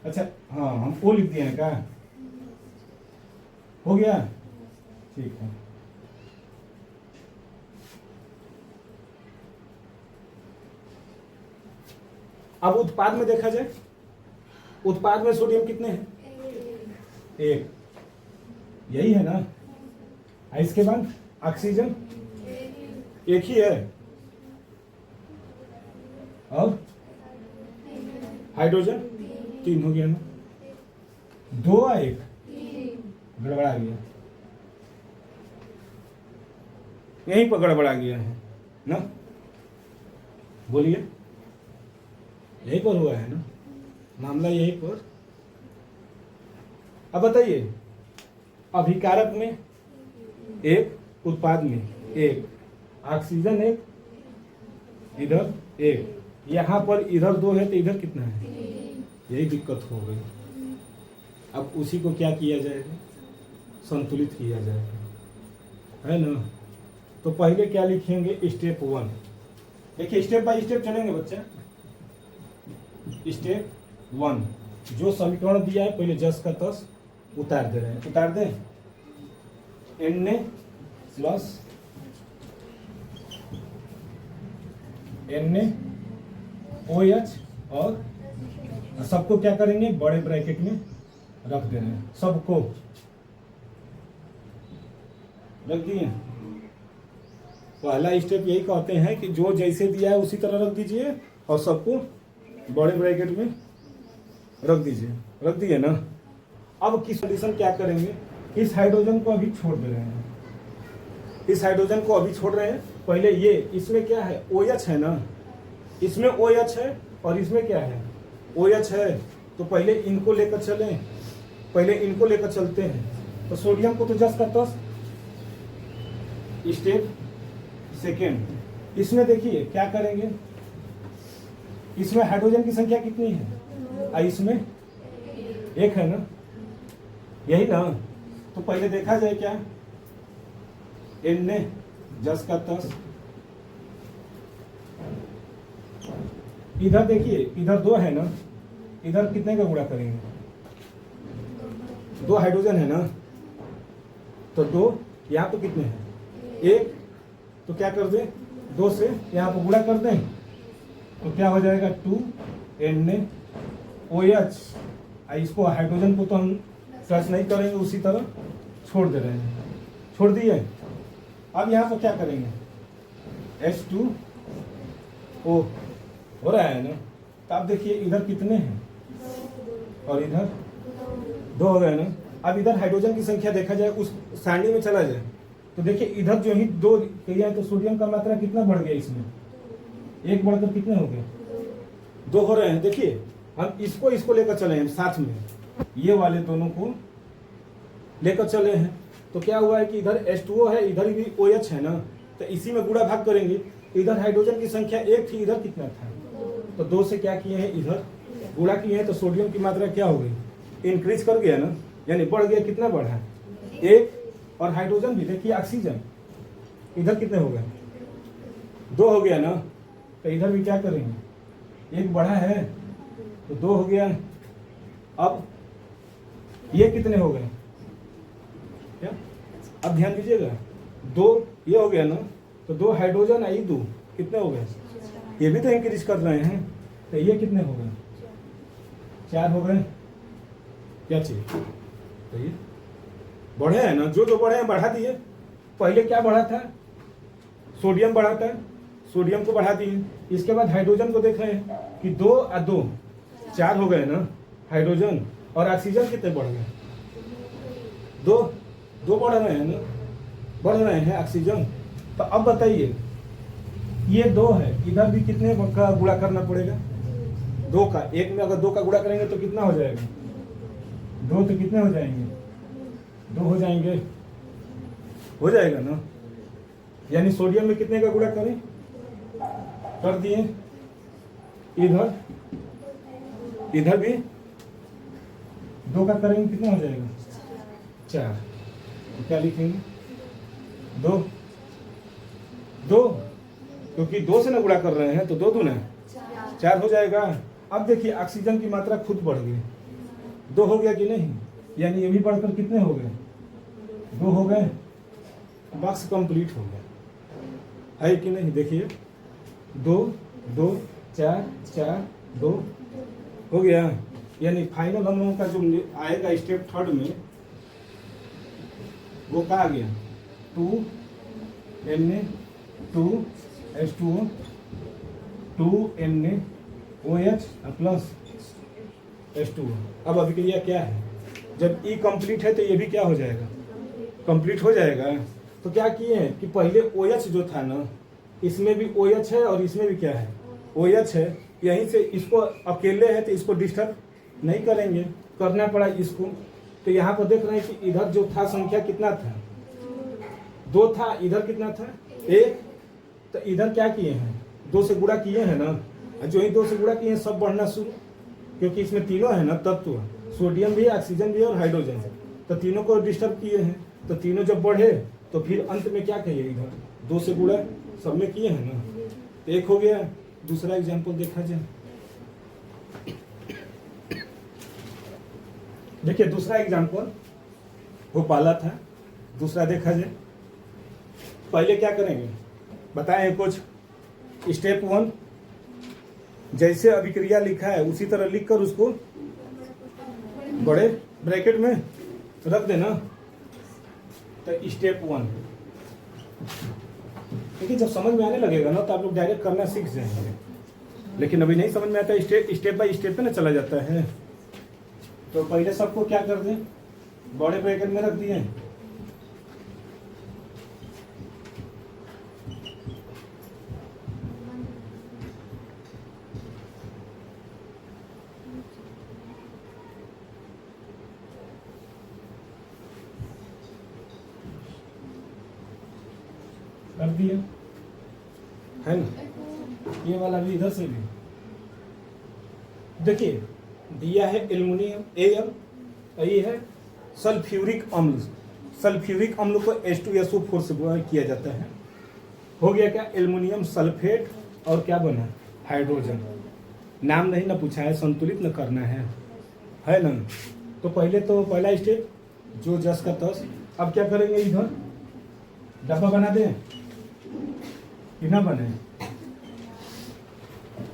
Speaker 1: अच्छा हाँ, हम O लिख दिए हैं क्या, हो गया, ठीक है। अब उत्पाद में देखा जाए, उत्पाद में सोडियम कितने हैं, एक, यही है ना। इसके बाद ऑक्सीजन एक ही है, और हाइड्रोजन तीन हो गया ना, दो आ एक, गड़बड़ा गया, यहीं पर गड़बड़ा गया है ना, बोलिए, यहीं पर हुआ है ना मामला, यहीं पर। अब बताइए, अभिकारक में एक, उत्पाद में एक, ऑक्सीजन एक, इधर एक, यहाँ पर इधर दो है तो इधर कितना है, यही दिक्कत हो गई। अब उसी को क्या किया जाएगा, संतुलित किया जाएगा, है ना। तो पहले क्या लिखेंगे, स्टेप 1। देखिए स्टेप बाय स्टेप चलेंगे बच्चा। स्टेप 1, जो समीकरण दिया है पहले जस का तस उतार दे रहे हैं, उतार दें। Na प्लस NaOH, और सबको क्या करेंगे, बड़े ब्रैकेट में रख दे रहे हैं, सबको रख दिए। पहला स्टेप यही कहते हैं कि जो जैसे दिया है उसी तरह रख दीजिए और सबको बड़े ब्रैकेट में रख दीजिए। रख दिए ना। अब किस कंडीशन क्या करेंगे, इस हाइड्रोजन को अभी छोड़ दे रहे हैं, इस हाइड्रोजन को अभी छोड़ रहे हैं। पहले ये इसमें क्या है, OH है ना, इसमें OH है और इसमें क्या है, OH है। तो पहले इनको लेकर चलें, पहले इनको लेकर चलते हैं। तो सोडियम को तो जस का तस। स्टेप सेकेंड, इसमें देखिए क्या करेंगे, इसमें हाइड्रोजन की संख्या कितनी है, इसमें एक है ना, यही ना। तो पहले देखा जाए क्या, ने जस का तस। इधर देखिए, इधर 2 है ना, इधर कितने का गुणा करेंगे, 2 हाइड्रोजन है ना, तो 2 यहाँ तो कितने हैं, 1। तो क्या कर दें, 2 से यहाँ पर गुणा कर दें तो क्या हो जाएगा 2NaOH। इसको हाइड्रोजन को तो हम टच नहीं करेंगे, उसी तरह छोड़ दे रहे हैं, छोड़ दिए। अब यहाँ पर क्या करेंगे, H2O हो रहा है ना। तो आप देखिए इधर कितने हैं और इधर 2 हो गए ना। अब इधर हाइड्रोजन की संख्या देखा जाए, उस सारणी में चला जाए तो देखिए इधर जो ही 2 किया है तो सोडियम का मात्रा कितना बढ़ गया, इसमें 1 बढ़कर कितने हो गए, 2 हो रहे हैं। देखिए हम इसको लेकर चले हैं साथ में, ये वाले दोनों को लेकर चले हैं। तो क्या हुआ है कि इधर H2O है, इधर भी OH है ना, तो इसी में गुणा भाग करेंगे। इधर हाइड्रोजन की संख्या 1 थी, इधर कितना था, तो 2 से क्या किए हैं, इधर गुणा किए हैं। तो सोडियम की मात्रा क्या हो गई, इंक्रीज कर गया ना, यानी बढ़ गया। कितना बढ़ा, 1। और हाइड्रोजन भी देखिए, ऑक्सीजन इधर कितने हो गए, 2 हो गया ना। तो इधर भी क्या करेंगे, 1 बढ़ा है तो 2 हो गया। अब ये कितने हो गए, क्या, अब ध्यान दीजिएगा, 2 ये हो गया ना, तो 2 हाइड्रोजन आई 2 कितने हो गए, ये भी तो इंक्रीज कर रहे हैं। तो ये कितने हो गए, 4 हो गए। क्या चाहिए, तो ये बढ़े हैं ना, जो बढ़े हैं बढ़ा दिए। पहले क्या बढ़ा था, सोडियम बढ़ा था, सोडियम को बढ़ा दिए। इसके बाद हाइड्रोजन को देख रहे हैं कि 2 और 2 4 हो गए ना हाइड्रोजन, और ऑक्सीजन कितने बढ़ गए, 2 बढ़ रहे हैं ना, बढ़ रहे हैं ऑक्सीजन। तो अब बताइए, ये 2 है, इधर भी कितने का गुणा करना पड़ेगा, 2 का। 1 में अगर 2 का गुणा करेंगे तो कितना हो जाएगा, 2 तो कितने हो जाएंगे, 2 हो जाएंगे, हो जाएगा ना। यानी सोडियम में कितने का गुणा करें, कर दिए। इधर भी 2 का करेंगे, कितना हो जाएगा, 4। तो क्या लिखेंगे, 2 क्योंकि 2 से ना गुणा कर रहे हैं तो 2 दूना 4 हो जाएगा। अब देखिए ऑक्सीजन की मात्रा खुद बढ़ गई, 2 हो गया कि नहीं, यानी ये भी बढ़कर कितने हो गए, 2 हो गए। बॉक्स कंप्लीट हो गया है कि नहीं, देखिए 2 2 4 4 2 हो गया। यानी फाइनल हम लोगों का जो आएगा स्टेप 3 में, वो क्या आ गया, 2Na2H2O 2NaOH प्लस H2O। अब अभिक्रिया क्या है, जब E कंप्लीट है तो ये भी क्या हो जाएगा, कंप्लीट हो जाएगा। तो क्या किए हैं कि पहले OH जो था ना, इसमें भी OH है और इसमें भी क्या है, OH है। यहीं से इसको अकेले है तो इसको डिस्टर्ब नहीं करेंगे, करना पड़ा इसको। तो यहाँ पर देख रहे हैं कि इधर जो था संख्या कितना था, 2 था, इधर कितना था, 1। तो इधर क्या किए हैं, 2 से गुणा किए हैं ना, जो ही 2 से गुणा किए हैं सब बढ़ना शुरू, क्योंकि इसमें तीनों है ना तत्व, सोडियम भी, ऑक्सीजन भी और हाइड्रोजन है। तो तीनों को डिस्टर्ब किए हैं, तो तीनों जब बढ़े तो फिर अंत में क्या कहिए, इधर 2 से गुणा सब में किए हैं ना, तो 1 हो गया। दूसरा एग्जाम्पल देखा जाए, देखिए दूसरा एग्जाम्पल वो पहला था, दूसरा देखा जाए। पहले क्या करेंगे बताएं कुछ, स्टेप 1 जैसे अभिक्रिया लिखा है उसी तरह लिखकर उसको बड़े ब्रैकेट में रख देना। तो स्टेप 1 देखिए जब समझ में आने लगेगा ना तो आप लोग डायरेक्ट करना सीख जाएंगे, लेकिन अभी नहीं समझ में आता, स्टेप बाय स्टेप पे ना चला जाता है। तो पहले सबको क्या कर दें, बड़े ब्रैकेट में रख दिए, कर दिया है ना। ये वाला भी इधर से भी देखिए दिया है एल्युमिनियम Al, और ये है सल्फ्यूरिक अम्ल। सल्फ्यूरिक अम्ल को H2SO4 से किया जाता है। हो गया क्या, एल्युमिनियम सल्फेट और क्या बना, हाइड्रोजन। नाम नहीं ना पूछा है, संतुलित न करना है ना। तो पहला स्टेप जो जस का तस। अब क्या करेंगे, इधर डब्बा बना दें, बिना बने,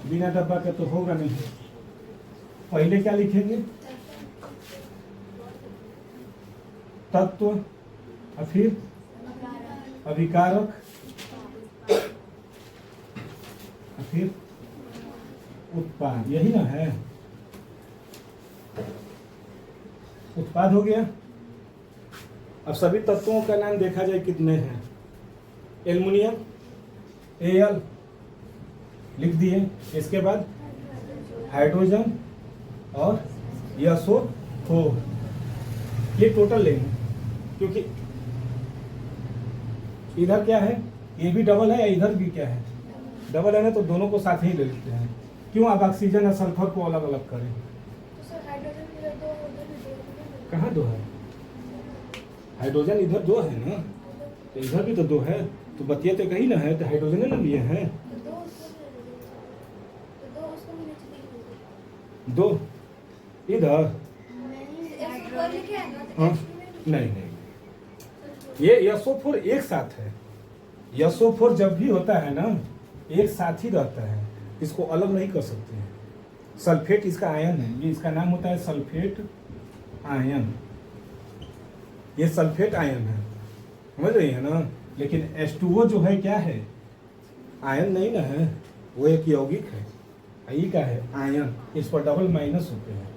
Speaker 1: बिना डब्बा के तो होगा नहीं। पहले क्या लिखेंगे, तत्व, और फिर अभिकारक, और फिर उत्पाद, यही ना है। उत्पाद हो गया। अब सभी तत्वों का नाम देखा जाए कितने हैं। एल्युमिनियम Al लिख दिए, इसके बाद हाइड्रोजन और SO4, ये टोटल लेंगे, क्योंकि इधर क्या है, ये भी डबल है, या इधर भी क्या है डबल है ना, तो दोनों को साथ ही ले लेते हैं। क्यों आप ऑक्सीजन और सल्फर को अलग अलग करें। कहाँ दो है, हाइड्रोजन इधर दो है ना, तो इधर भी तो दो है, तो बतिया तो कहीं ना है, तो हाइड्रोजन ना लिए हैं दो इधर। हाँ नहीं, ये SO4 एक साथ है। SO4 जब भी होता है ना एक साथ ही रहता है, इसको अलग नहीं कर सकते हैं। सल्फेट इसका आयन है, ये इसका नाम होता है सल्फेट आयन, ये सल्फेट आयन है, समझ रही है ना। लेकिन H2O जो है क्या है, आयन नहीं ना है, वो एक यौगिक है। ये क्या है, आयन, इस पर डबल माइनस होते हैं,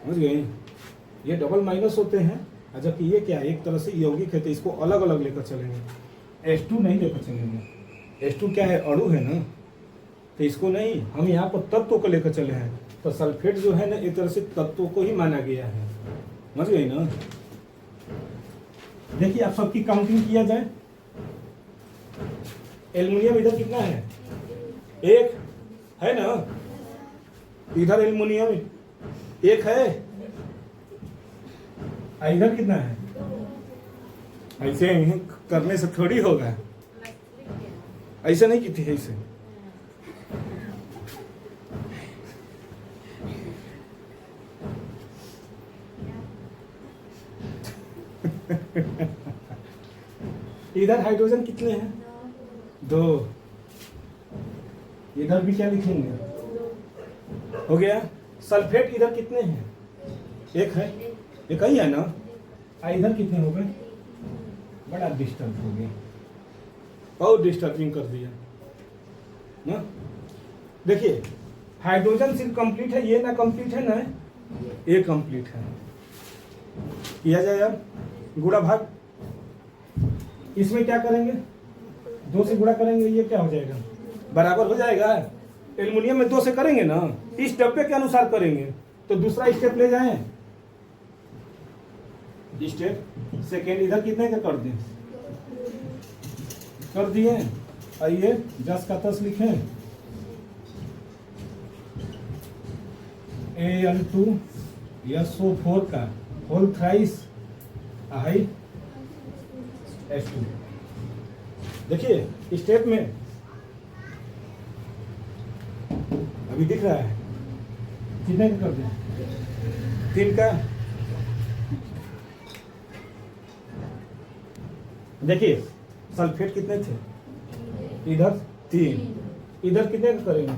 Speaker 1: समझ गए, ये डबल माइनस होते हैं। जबकि ये क्या है, एक तरह से यौगिक है, तो इसको अलग अलग लेकर चलेंगे। H2 नहीं लेकर चलेंगे, H2 क्या है, अणु है ना, तो इसको नहीं, हम यहाँ पर तत्वों को लेकर चले हैं। तो सल्फेट जो है ना एक तरह से तत्वों को ही माना गया है, समझ गई ना। देखिए आप सबकी काउंटिंग किया जाए, एल्युमिनियम इधर कितना है, एक है ना, इधर एल्युमिनियम एक है, इधर कितना है। ऐसे करने से थोड़ी होगा, ऐसे नहीं की थी, ऐसे इधर हाइड्रोजन कितने हैं, दो, इधर भी क्या लिखेंगे, हो गया। सल्फेट इधर कितने हैं, एक है, एक ही है ना, इधर कितने हो गए, बड़ा डिस्टर्ब हो गया, बहुत डिस्टर्बिंग कर दिया ना। देखिए हाइड्रोजन सिर्फ कंप्लीट है, ये ना कंप्लीट है ना, ये कंप्लीट है। किया जाए अब गुणा भाग, इसमें क्या करेंगे, दो से गुणा करेंगे, ये क्या हो जाएगा, बराबर हो जाएगा। एल्युमिनियम में दो से करेंगे ना, इस डब्बे के अनुसार करेंगे, तो दूसरा स्टेप ले जाएं, स्टेप सेकेंड इधर कितने का कर दें, कर दिए। आइए जस का तस लिखें, Al2SO4 का होल थ्राइस आई H2। देखिए स्टेप में अभी दिख रहा है, कितने का कर दें, 3 का। देखिए सल्फेट कितने थे, इधर 3, इधर कितने का करेंगे,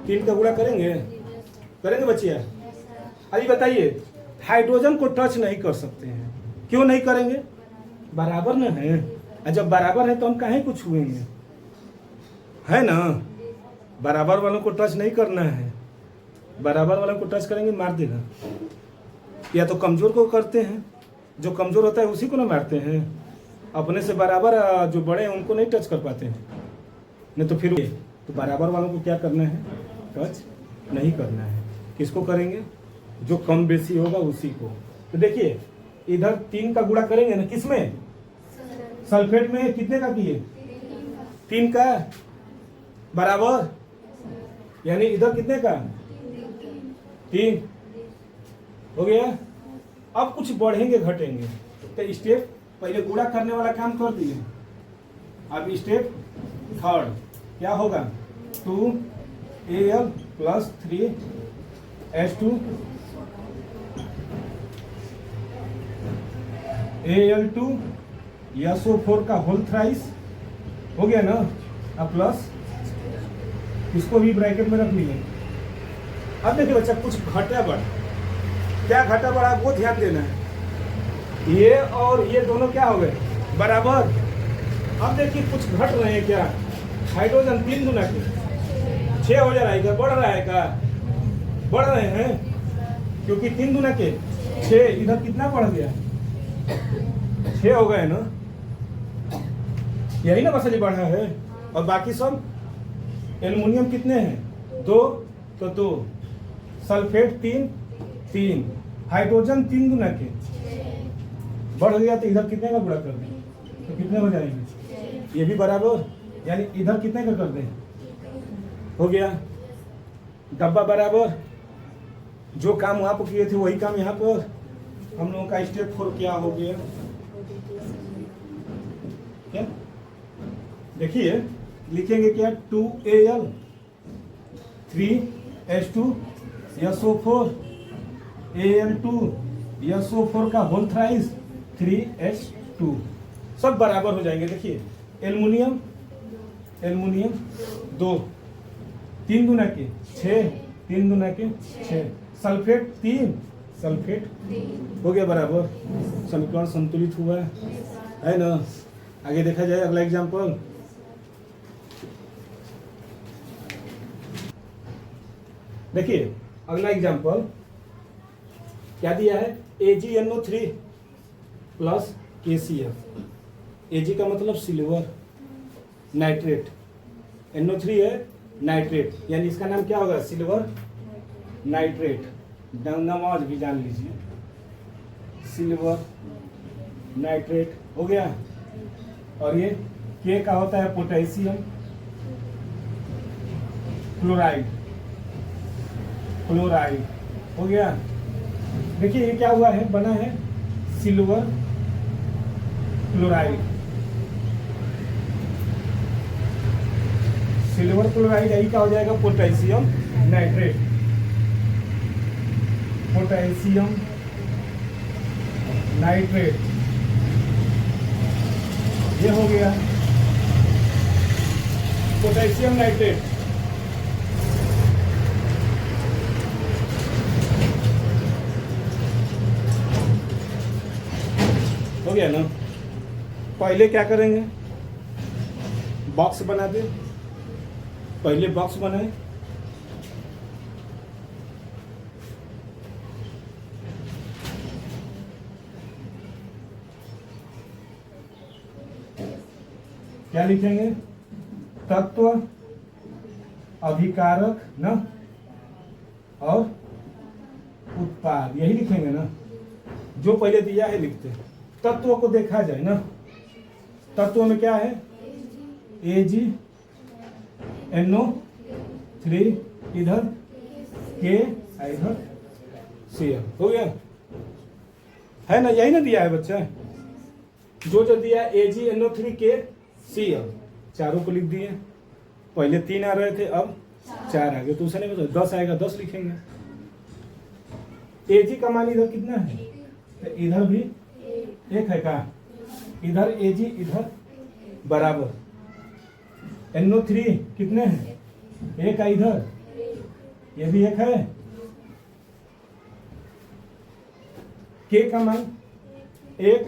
Speaker 1: 3 का गुणा करेंगे, करेंगे बच्चिया। अभी बताइए हाइड्रोजन को टच नहीं कर सकते हैं, क्यों नहीं करेंगे, बराबर न है, और जब बराबर है तो हम काहे को छुएंगे, है ना। बराबर वालों को टच नहीं करना है, बराबर वालों को टच करेंगे मार देगा। या तो कमज़ोर को करते हैं, जो कमज़ोर होता है उसी को ना मारते हैं। अपने से बराबर जो बड़े हैं उनको नहीं टच कर पाते हैं, नहीं तो फिर तो बराबर वालों को क्या करना है, टच नहीं करना है। किसको करेंगे, जो कम बेसी होगा उसी को। तो देखिए इधर 3 का गुणा करेंगे ना, किसमें, सल्फेट में। कितने का किए, 3 का बराबर, यानी इधर कितने का, 3 हो गया। अब कुछ बढ़ेंगे घटेंगे, तो स्टेप पहले गुणा करने वाला काम कर दिए। अब स्टेप थर्ड क्या होगा, 2Al + 3H2 Al2 SO4 का होल थ्राइस हो गया ना। अब प्लस इसको भी ब्रैकेट में रख लिए। अब देखिए बच्चा कुछ घटा बढ़ा, क्या घटा बढ़ा वो ध्यान देना है। ये और ये दोनों क्या हो गए, बराबर। अब देखिए कुछ घट रहे हैं क्या, हाइड्रोजन 3 गुना के 6 हो जा रहा है क्या, बढ़ रहा है क्या, बढ़ रहे हैं, क्योंकि 3 गुना के 6, इधर कितना बढ़ गया, 6 हो गए ना, यही ना बस बढ़ा है। और बाकी सब एल्युमिनियम कितने हैं, 2 तो 2, सल्फेट 3, हाइड्रोजन 3 गुना के बढ़ गया, तो इधर कितने का गुणा कर दें, तो कितने हो जाएंगे, ये भी बराबर, यानी इधर कितने का कर दें, हो गया। डब्बा बराबर, जो काम वहां पर किए थे वही काम यहाँ पर। हम लोगों का स्टेप 4 क्या हो गया, क्या देखिए लिखेंगे क्या, 2Al 3H2 SO4 Al2 SO4 का होल थ्राइस 3H2 सब बराबर हो जाएंगे। देखिए एल्युमिनियम 2, 3 गुना के 6, 3 गुना के 6, सल्फेट 3, सल्फेट हो गया बराबर। समीकरण संतुलित हुआ है ना। आगे देखा जाए अगला एग्जाम्पल। देखिए अगला एग्जाम्पल क्या दिया है, AgNO3 + KCl। Ag का मतलब सिल्वर नाइट्रेट, NO3 है नाइट्रेट, यानी इसका नाम क्या होगा, सिल्वर नाइट्रेट। नाम आज भी जान लीजिए, सिल्वर नाइट्रेट हो गया। और ये K का होता है पोटेशियम क्लोराइड हो गया। देखिए ये क्या हुआ है, बना है सिल्वर क्लोराइड, यही क्या हो जाएगा, पोटेशियम नाइट्रेट, ये हो गया पोटेशियम नाइट्रेट। हो गया ना। पहले क्या करेंगे, बॉक्स बना दे, पहले बॉक्स बनाए, क्या लिखेंगे, तत्व, अभिकारक ना, और उत्पाद, यही लिखेंगे ना। जो पहले दिया है लिखते हैं। तत्व को देखा जाए ना, तत्व में क्या है, AgNO3 इधर K इधर Cl हो गया, है ना, यही ना दिया है बच्चा। जो दिया है AgNO3 K Cl, चारों को लिख दिए। पहले 3 आ रहे थे, अब 4 आ गए, तो उसे नहीं बता 10 आएगा, 10 लिखेंगे। Ag का मान इधर कितना है, तो इधर भी 1 है का, इधर Ag इधर बराबर। NO3 कितने हैं, 1 है इधर, ये भी 1 है। K का मान 1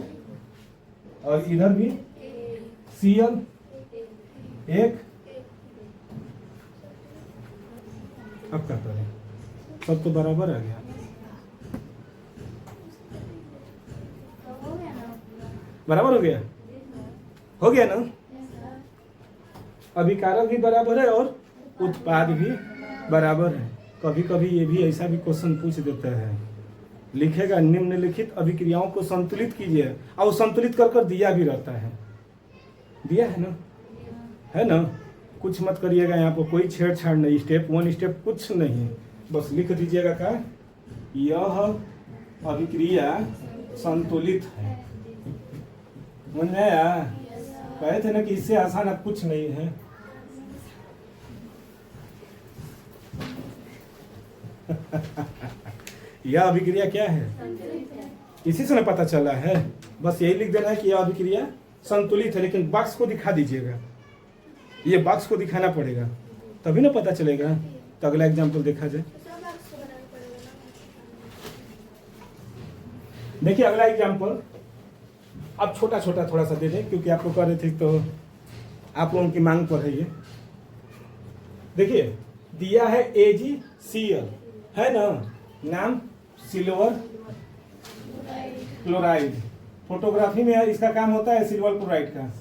Speaker 1: और इधर भी Cl एक, अब क्या करें, सब तो बराबर आ गया, बराबर हो गया ना। अभिकारक भी बराबर है और उत्पाद भी बराबर है। कभी कभी ये भी ऐसा भी क्वेश्चन पूछ देता है, लिखेगा निम्नलिखित अभिक्रियाओं को संतुलित कीजिए, और वो संतुलित कर कर दिया भी रहता है, दिया है ना। कुछ मत करिएगा, यहाँ पर कोई छेड़छाड़ नहीं, स्टेप 1 स्टेप कुछ नहीं, बस लिख दीजिएगा क्या, यह अभिक्रिया संतुलित है। समझ में आया? कहे थे ना कि इससे आसान अब कुछ नहीं है। यह अभिक्रिया क्या है, इसी से पता चला है। बस यही लिख देना है कि यह अभिक्रिया संतुलित है, लेकिन बॉक्स को दिखा दीजिएगा, ये बॉक्स को दिखाना पड़ेगा तभी ना पता चलेगा। तो अगला एग्जाम्पल देखा जाए। देखिए अगला एग्जाम्पल, अब छोटा छोटा थोड़ा सा दे दें, क्योंकि आप लोग कह रहे थे तो आप लोगों की मांग पर है ये। देखिए दिया है AgCl, है ना, नाम सिल्वर क्लोराइड। फोटोग्राफी में इसका काम होता है सिल्वर क्लोराइड का।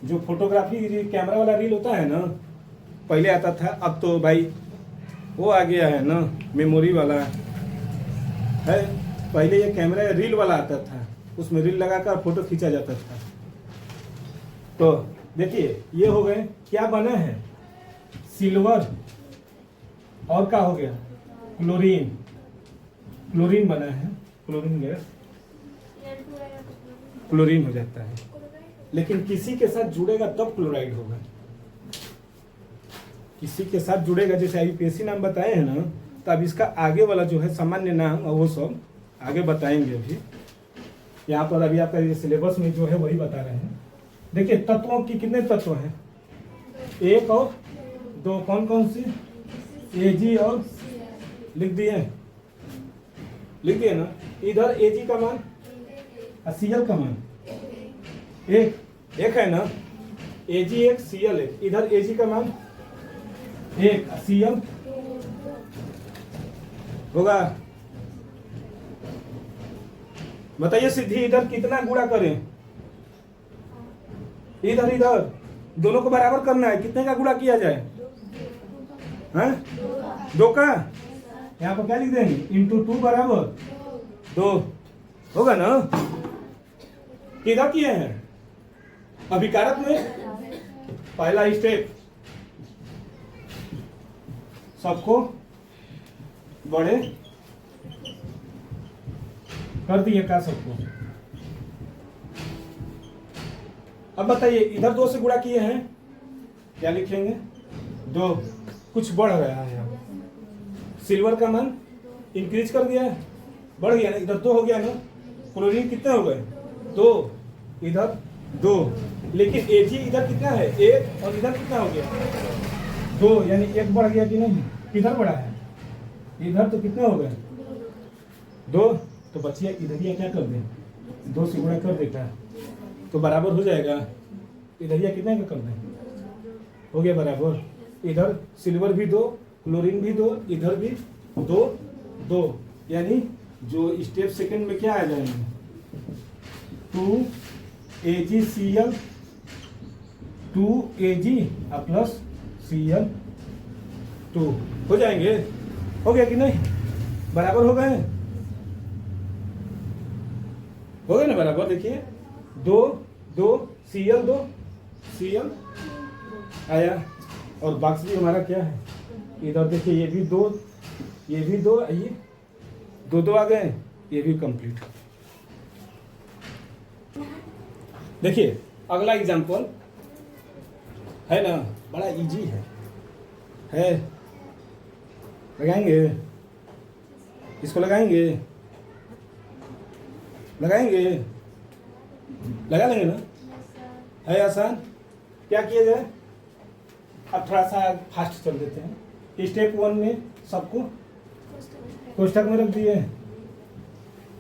Speaker 1: जो फोटोग्राफी कैमरा वाला रील होता है ना, पहले आता था, अब तो भाई वो आ गया है ना, मेमोरी वाला है। पहले ये कैमरा रील वाला आता था, उसमें रील लगाकर फोटो खींचा जाता था। तो देखिए ये हो गए, क्या बना है, सिल्वर और क्या हो गया, क्लोरीन, क्लोरीन बना है, क्लोरीन गैस, क्लोरीन हो जाता है। लेकिन किसी के साथ जुड़ेगा तब क्लोराइड होगा, किसी के साथ जुड़ेगा, जैसे IUPAC नाम बताए हैं ना, तो अब इसका आगे वाला जो है सामान्य नाम और वो सब आगे बताएंगे। अभी यहाँ पर अभी आपका सिलेबस में जो है वही बता रहे हैं। देखिए तत्वों की कितने तत्व हैं, 1 और 2, कौन कौन सी, Ag और लिख दिए ना। इधर Ag का मान और Cl का मान एक है ना, Ag 1 Cl 1, इधर Ag का मान 1 Cl होगा। बताइए सिद्धि, इधर कितना गुणा करें, इधर दोनों को बराबर करना है, कितने का गुणा किया जाए, हैं 2 का, यहाँ पर क्या लिख देंगे, इंटू 2 बराबर 2 होगा ना। किधर किए हैं, अभिकारक में पहला स्टेप, सबको बड़े कर दिए का सबको। अब बताइए इधर 2 से गुणा किए हैं, क्या लिखेंगे, 2, कुछ बढ़ रहा है यहाँ, सिल्वर का मान इंक्रीज कर दिया, बढ़ गया ना, इधर 2 हो गया ना। क्लोरीन कितने हो गए, 2, इधर 2, लेकिन Ag इधर कितना है, 1, और इधर कितना हो गया 2, यानी 1 बढ़ गया कि नहीं, किधर बढ़ा है, इधर तो कितने हो गए 2, तो बचिए इधरिया क्या कर दें, 2 से गुणा कर देता तो बराबर हो जाएगा। इधरिया कितने का कर दें, हो गया बराबर। इधर सिल्वर भी 2, क्लोरीन भी 2, इधर भी 2 2, यानी जो स्टेप सेकंड में क्या आ जाएंगे, 2 AgCl 2 Ag प्लस Cl 2 हो जाएंगे। हो गया कि नहीं, बराबर हो गए, हो गए ना बराबर। देखिए 2 2 Cl 2 Cl आया, और बॉक्स भी हमारा क्या है, इधर देखिए ये भी 2, ये भी 2, आइए 2 2 आ गए, ये भी कंप्लीट। देखिए अगला एग्जांपल है ना, बड़ा इजी है, लगाएंगे इसको, लगाएंगे लगा लेंगे ना, है आसान। क्या किया जाए, अब थोड़ा सा फास्ट चल देते हैं। स्टेप 1 में सबको कोष्ठक में रख दिए,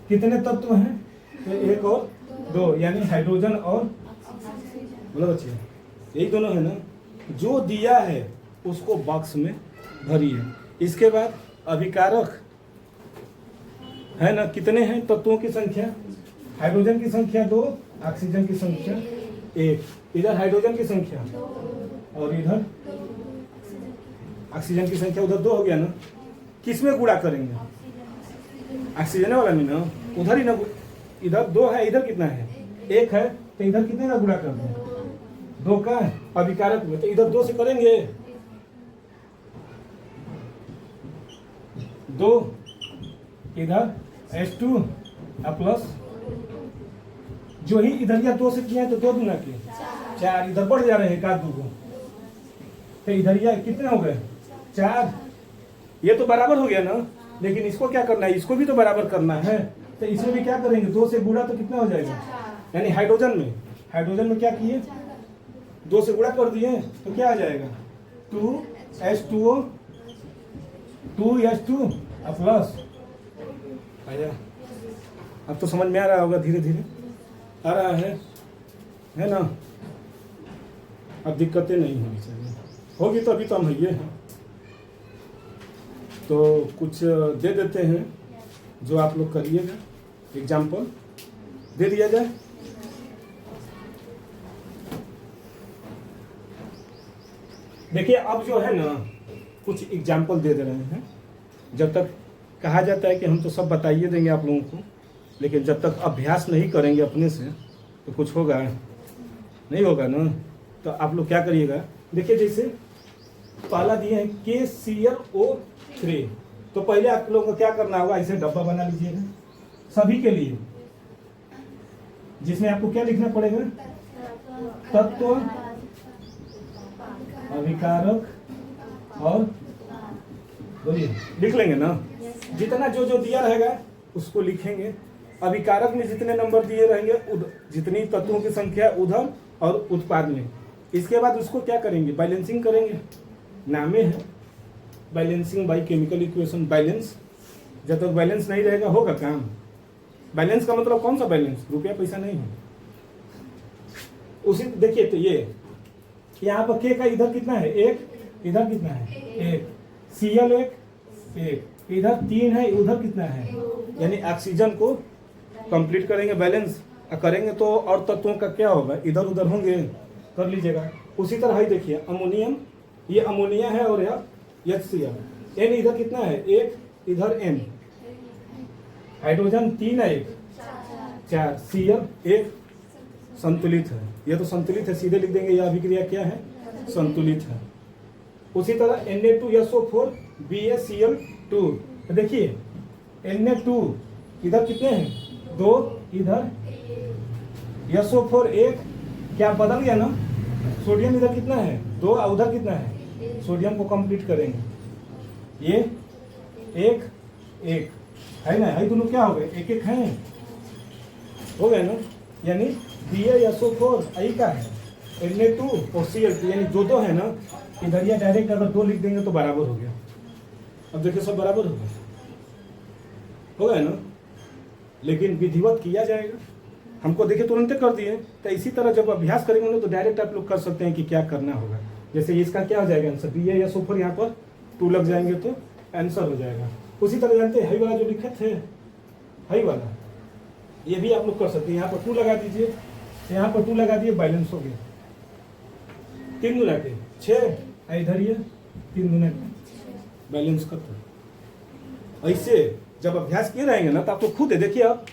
Speaker 1: कितने तत्व हैं, तो 1 और 2, यानी हाइड्रोजन और बोलो बच्चे, यही दोनों है ना। जो दिया है उसको बॉक्स में भरिए। इसके बाद अभिकारक है ना, कितने हैं तत्वों की संख्या? हाइड्रोजन की संख्या 2, ऑक्सीजन की संख्या 1। इधर हाइड्रोजन की संख्या और इधर ऑक्सीजन की संख्या, उधर 2 हो गया ना। किस में गुणा करेंगे? ऑक्सीजन वाला में ना, उधर ही ना। इधर 2 है, इधर कितना है? 1 है, तो इधर कितने का गुणा कर दें? 2 का है अभिकारक में, तो इधर 2 से करेंगे। 2 इधर H2 प्लस, जो ही इधर या 2 से किया है तो 2 दूना के 4, इधर बढ़ जा रहे हैं 1 2 को, तो इधर या कितने हो गए? 4। ये तो बराबर हो गया ना, लेकिन इसको क्या करना है? इसको भी तो बराबर करना है। तो इसमें भी क्या करेंगे? 2 से गुणा तो कितना हो जाएगा? यानी हाइड्रोजन में क्या किए? 2 से गुणा कर दिए तो क्या आ जाएगा? 2H2O 2H2 प्लस आया। अब तो समझ में आ रहा होगा, धीरे धीरे आ रहा है ना। अब दिक्कतें नहीं होनी चाहिए, होगी तो अभी तो हम ये हैं। तो कुछ दे देते हैं जो आप लोग करिएगा, एग्जाम्पल दे दिया जाए। देखिए अब जो है ना, कुछ एग्जाम्पल दे रहे हैं। जब तक कहा जाता है कि हम तो सब बताइए देंगे आप लोगों को, लेकिन जब तक अभ्यास नहीं करेंगे अपने से तो कुछ होगा नहीं होगा ना। तो आप लोग क्या करिएगा, देखिए जैसे पहला दिए हैं KClO3, तो पहले आप लोगों को क्या करना होगा? ऐसे डब्बा बना लीजिएगा सभी के लिए, जिसमें आपको क्या लिखना पड़ेगा? तत्व, अभिकारक और, बोलिए लिख लेंगे ना। जितना जो जो दिया रहेगा उसको लिखेंगे। अभिकारक में जितने नंबर दिए रहेंगे, जितनी तत्वों की संख्या उधर, और उत्पाद में। इसके बाद उसको क्या करेंगे? बैलेंसिंग करेंगे। नामे है balancing by chemical equation. Balance, जब तक बैलेंस नहीं रहेगा होगा काम। बैलेंस का मतलब कौन सा बैलेंस? रुपया पैसा नहीं है। उसी देखिए, तो ये यहाँ पर K का इधर कितना है? 1, इधर कितना है? 1। Cl 1, इधर 3 है, उधर कितना है? यानी ऑक्सीजन को कंप्लीट करेंगे, बैलेंस करेंगे तो और तत्वों का क्या होगा? इधर उधर होंगे, कर लीजिएगा। उसी तरह ही देखिए अमोनियम, ये अमोनिया है और यह HCl। N इधर कितना है? 1, इधर N। हाइड्रोजन 3 है, 1 4। Cl 1 संतुलित है, ये तो संतुलित है, सीधे लिख देंगे। यह अभिक्रिया क्या है? संतुलित है। उसी तरह Na2SO4 BaCl2, देखिए Na2 इधर कितने हैं? 2, इधर SO4 1, क्या बदल गया ना? सोडियम इधर कितना है? 2, उधर कितना है? सोडियम को कंप्लीट करेंगे। ये 1 1 है ना, है दोनों क्या हो गए? 1 1 है, हो गए ना। यानी BaSO4 आई का है, Na2 और Cl2, यानी जो 2 है ना, इधर या डायरेक्ट अगर 2 लिख देंगे तो बराबर हो गया। अब देखिए सब बराबर हो गया, हो गया ना। लेकिन विधिवत किया जाएगा। हमको देखिए तुरंत कर दिए। तो इसी तरह जब अभ्यास करेंगे ना तो डायरेक्ट आप लोग कर सकते हैं कि क्या करना होगा। जैसे इसका क्या हो जाएगा आंसर? BaSO4 यहाँ पर 2 लग जाएंगे तो आंसर हो जाएगा। उसी तरह जानते हैं हाई वाला जो लिखे थे, हाई वाला ये भी आप लोग कर सकते हैं। यहाँ पर 2 लगा दीजिए, यहाँ पर 2 लगा दिए, बैलेंस हो गया। 3 गुना के 6, इधर ये 3 गुना के बैलेंस करते। ऐसे जब अभ्यास किए रहेंगे ना तो आपको खुद है, देखिए अब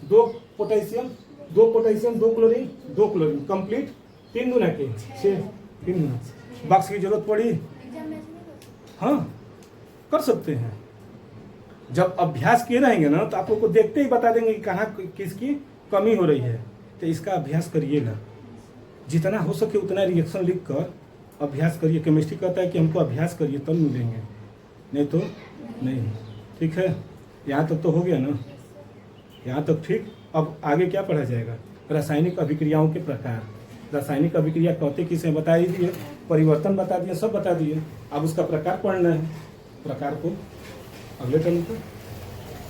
Speaker 1: 2 पोटेशियम 2 क्लोरीन 2 क्लोरीन कंप्लीट। 3 गुना के 6, 3 गुना। बॉक्स की जरूरत पड़ी, हाँ कर सकते हैं। जब अभ्यास किए रहेंगे ना तो आप लोग को देखते ही बता देंगे कि कहाँ किसकी कमी हो रही है। तो इसका अभ्यास करिएगा, जितना हो सके उतना रिएक्शन लिख कर अभ्यास करिए। केमिस्ट्री कहता है कि हमको अभ्यास करिए तब मिलेंगे, नहीं तो नहीं। ठीक है, यहाँ तक तो हो गया ना, यहाँ तक ठीक। अब आगे क्या पढ़ा जाएगा? रासायनिक अभिक्रियाओं के प्रकार। रासायनिक अभिक्रिया कहते किसे बता ही दिए, परिवर्तन बता दिए, सब बता दिए। अब उसका प्रकार पढ़ना है, प्रकार को अगले टर्म को।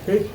Speaker 1: ठीक।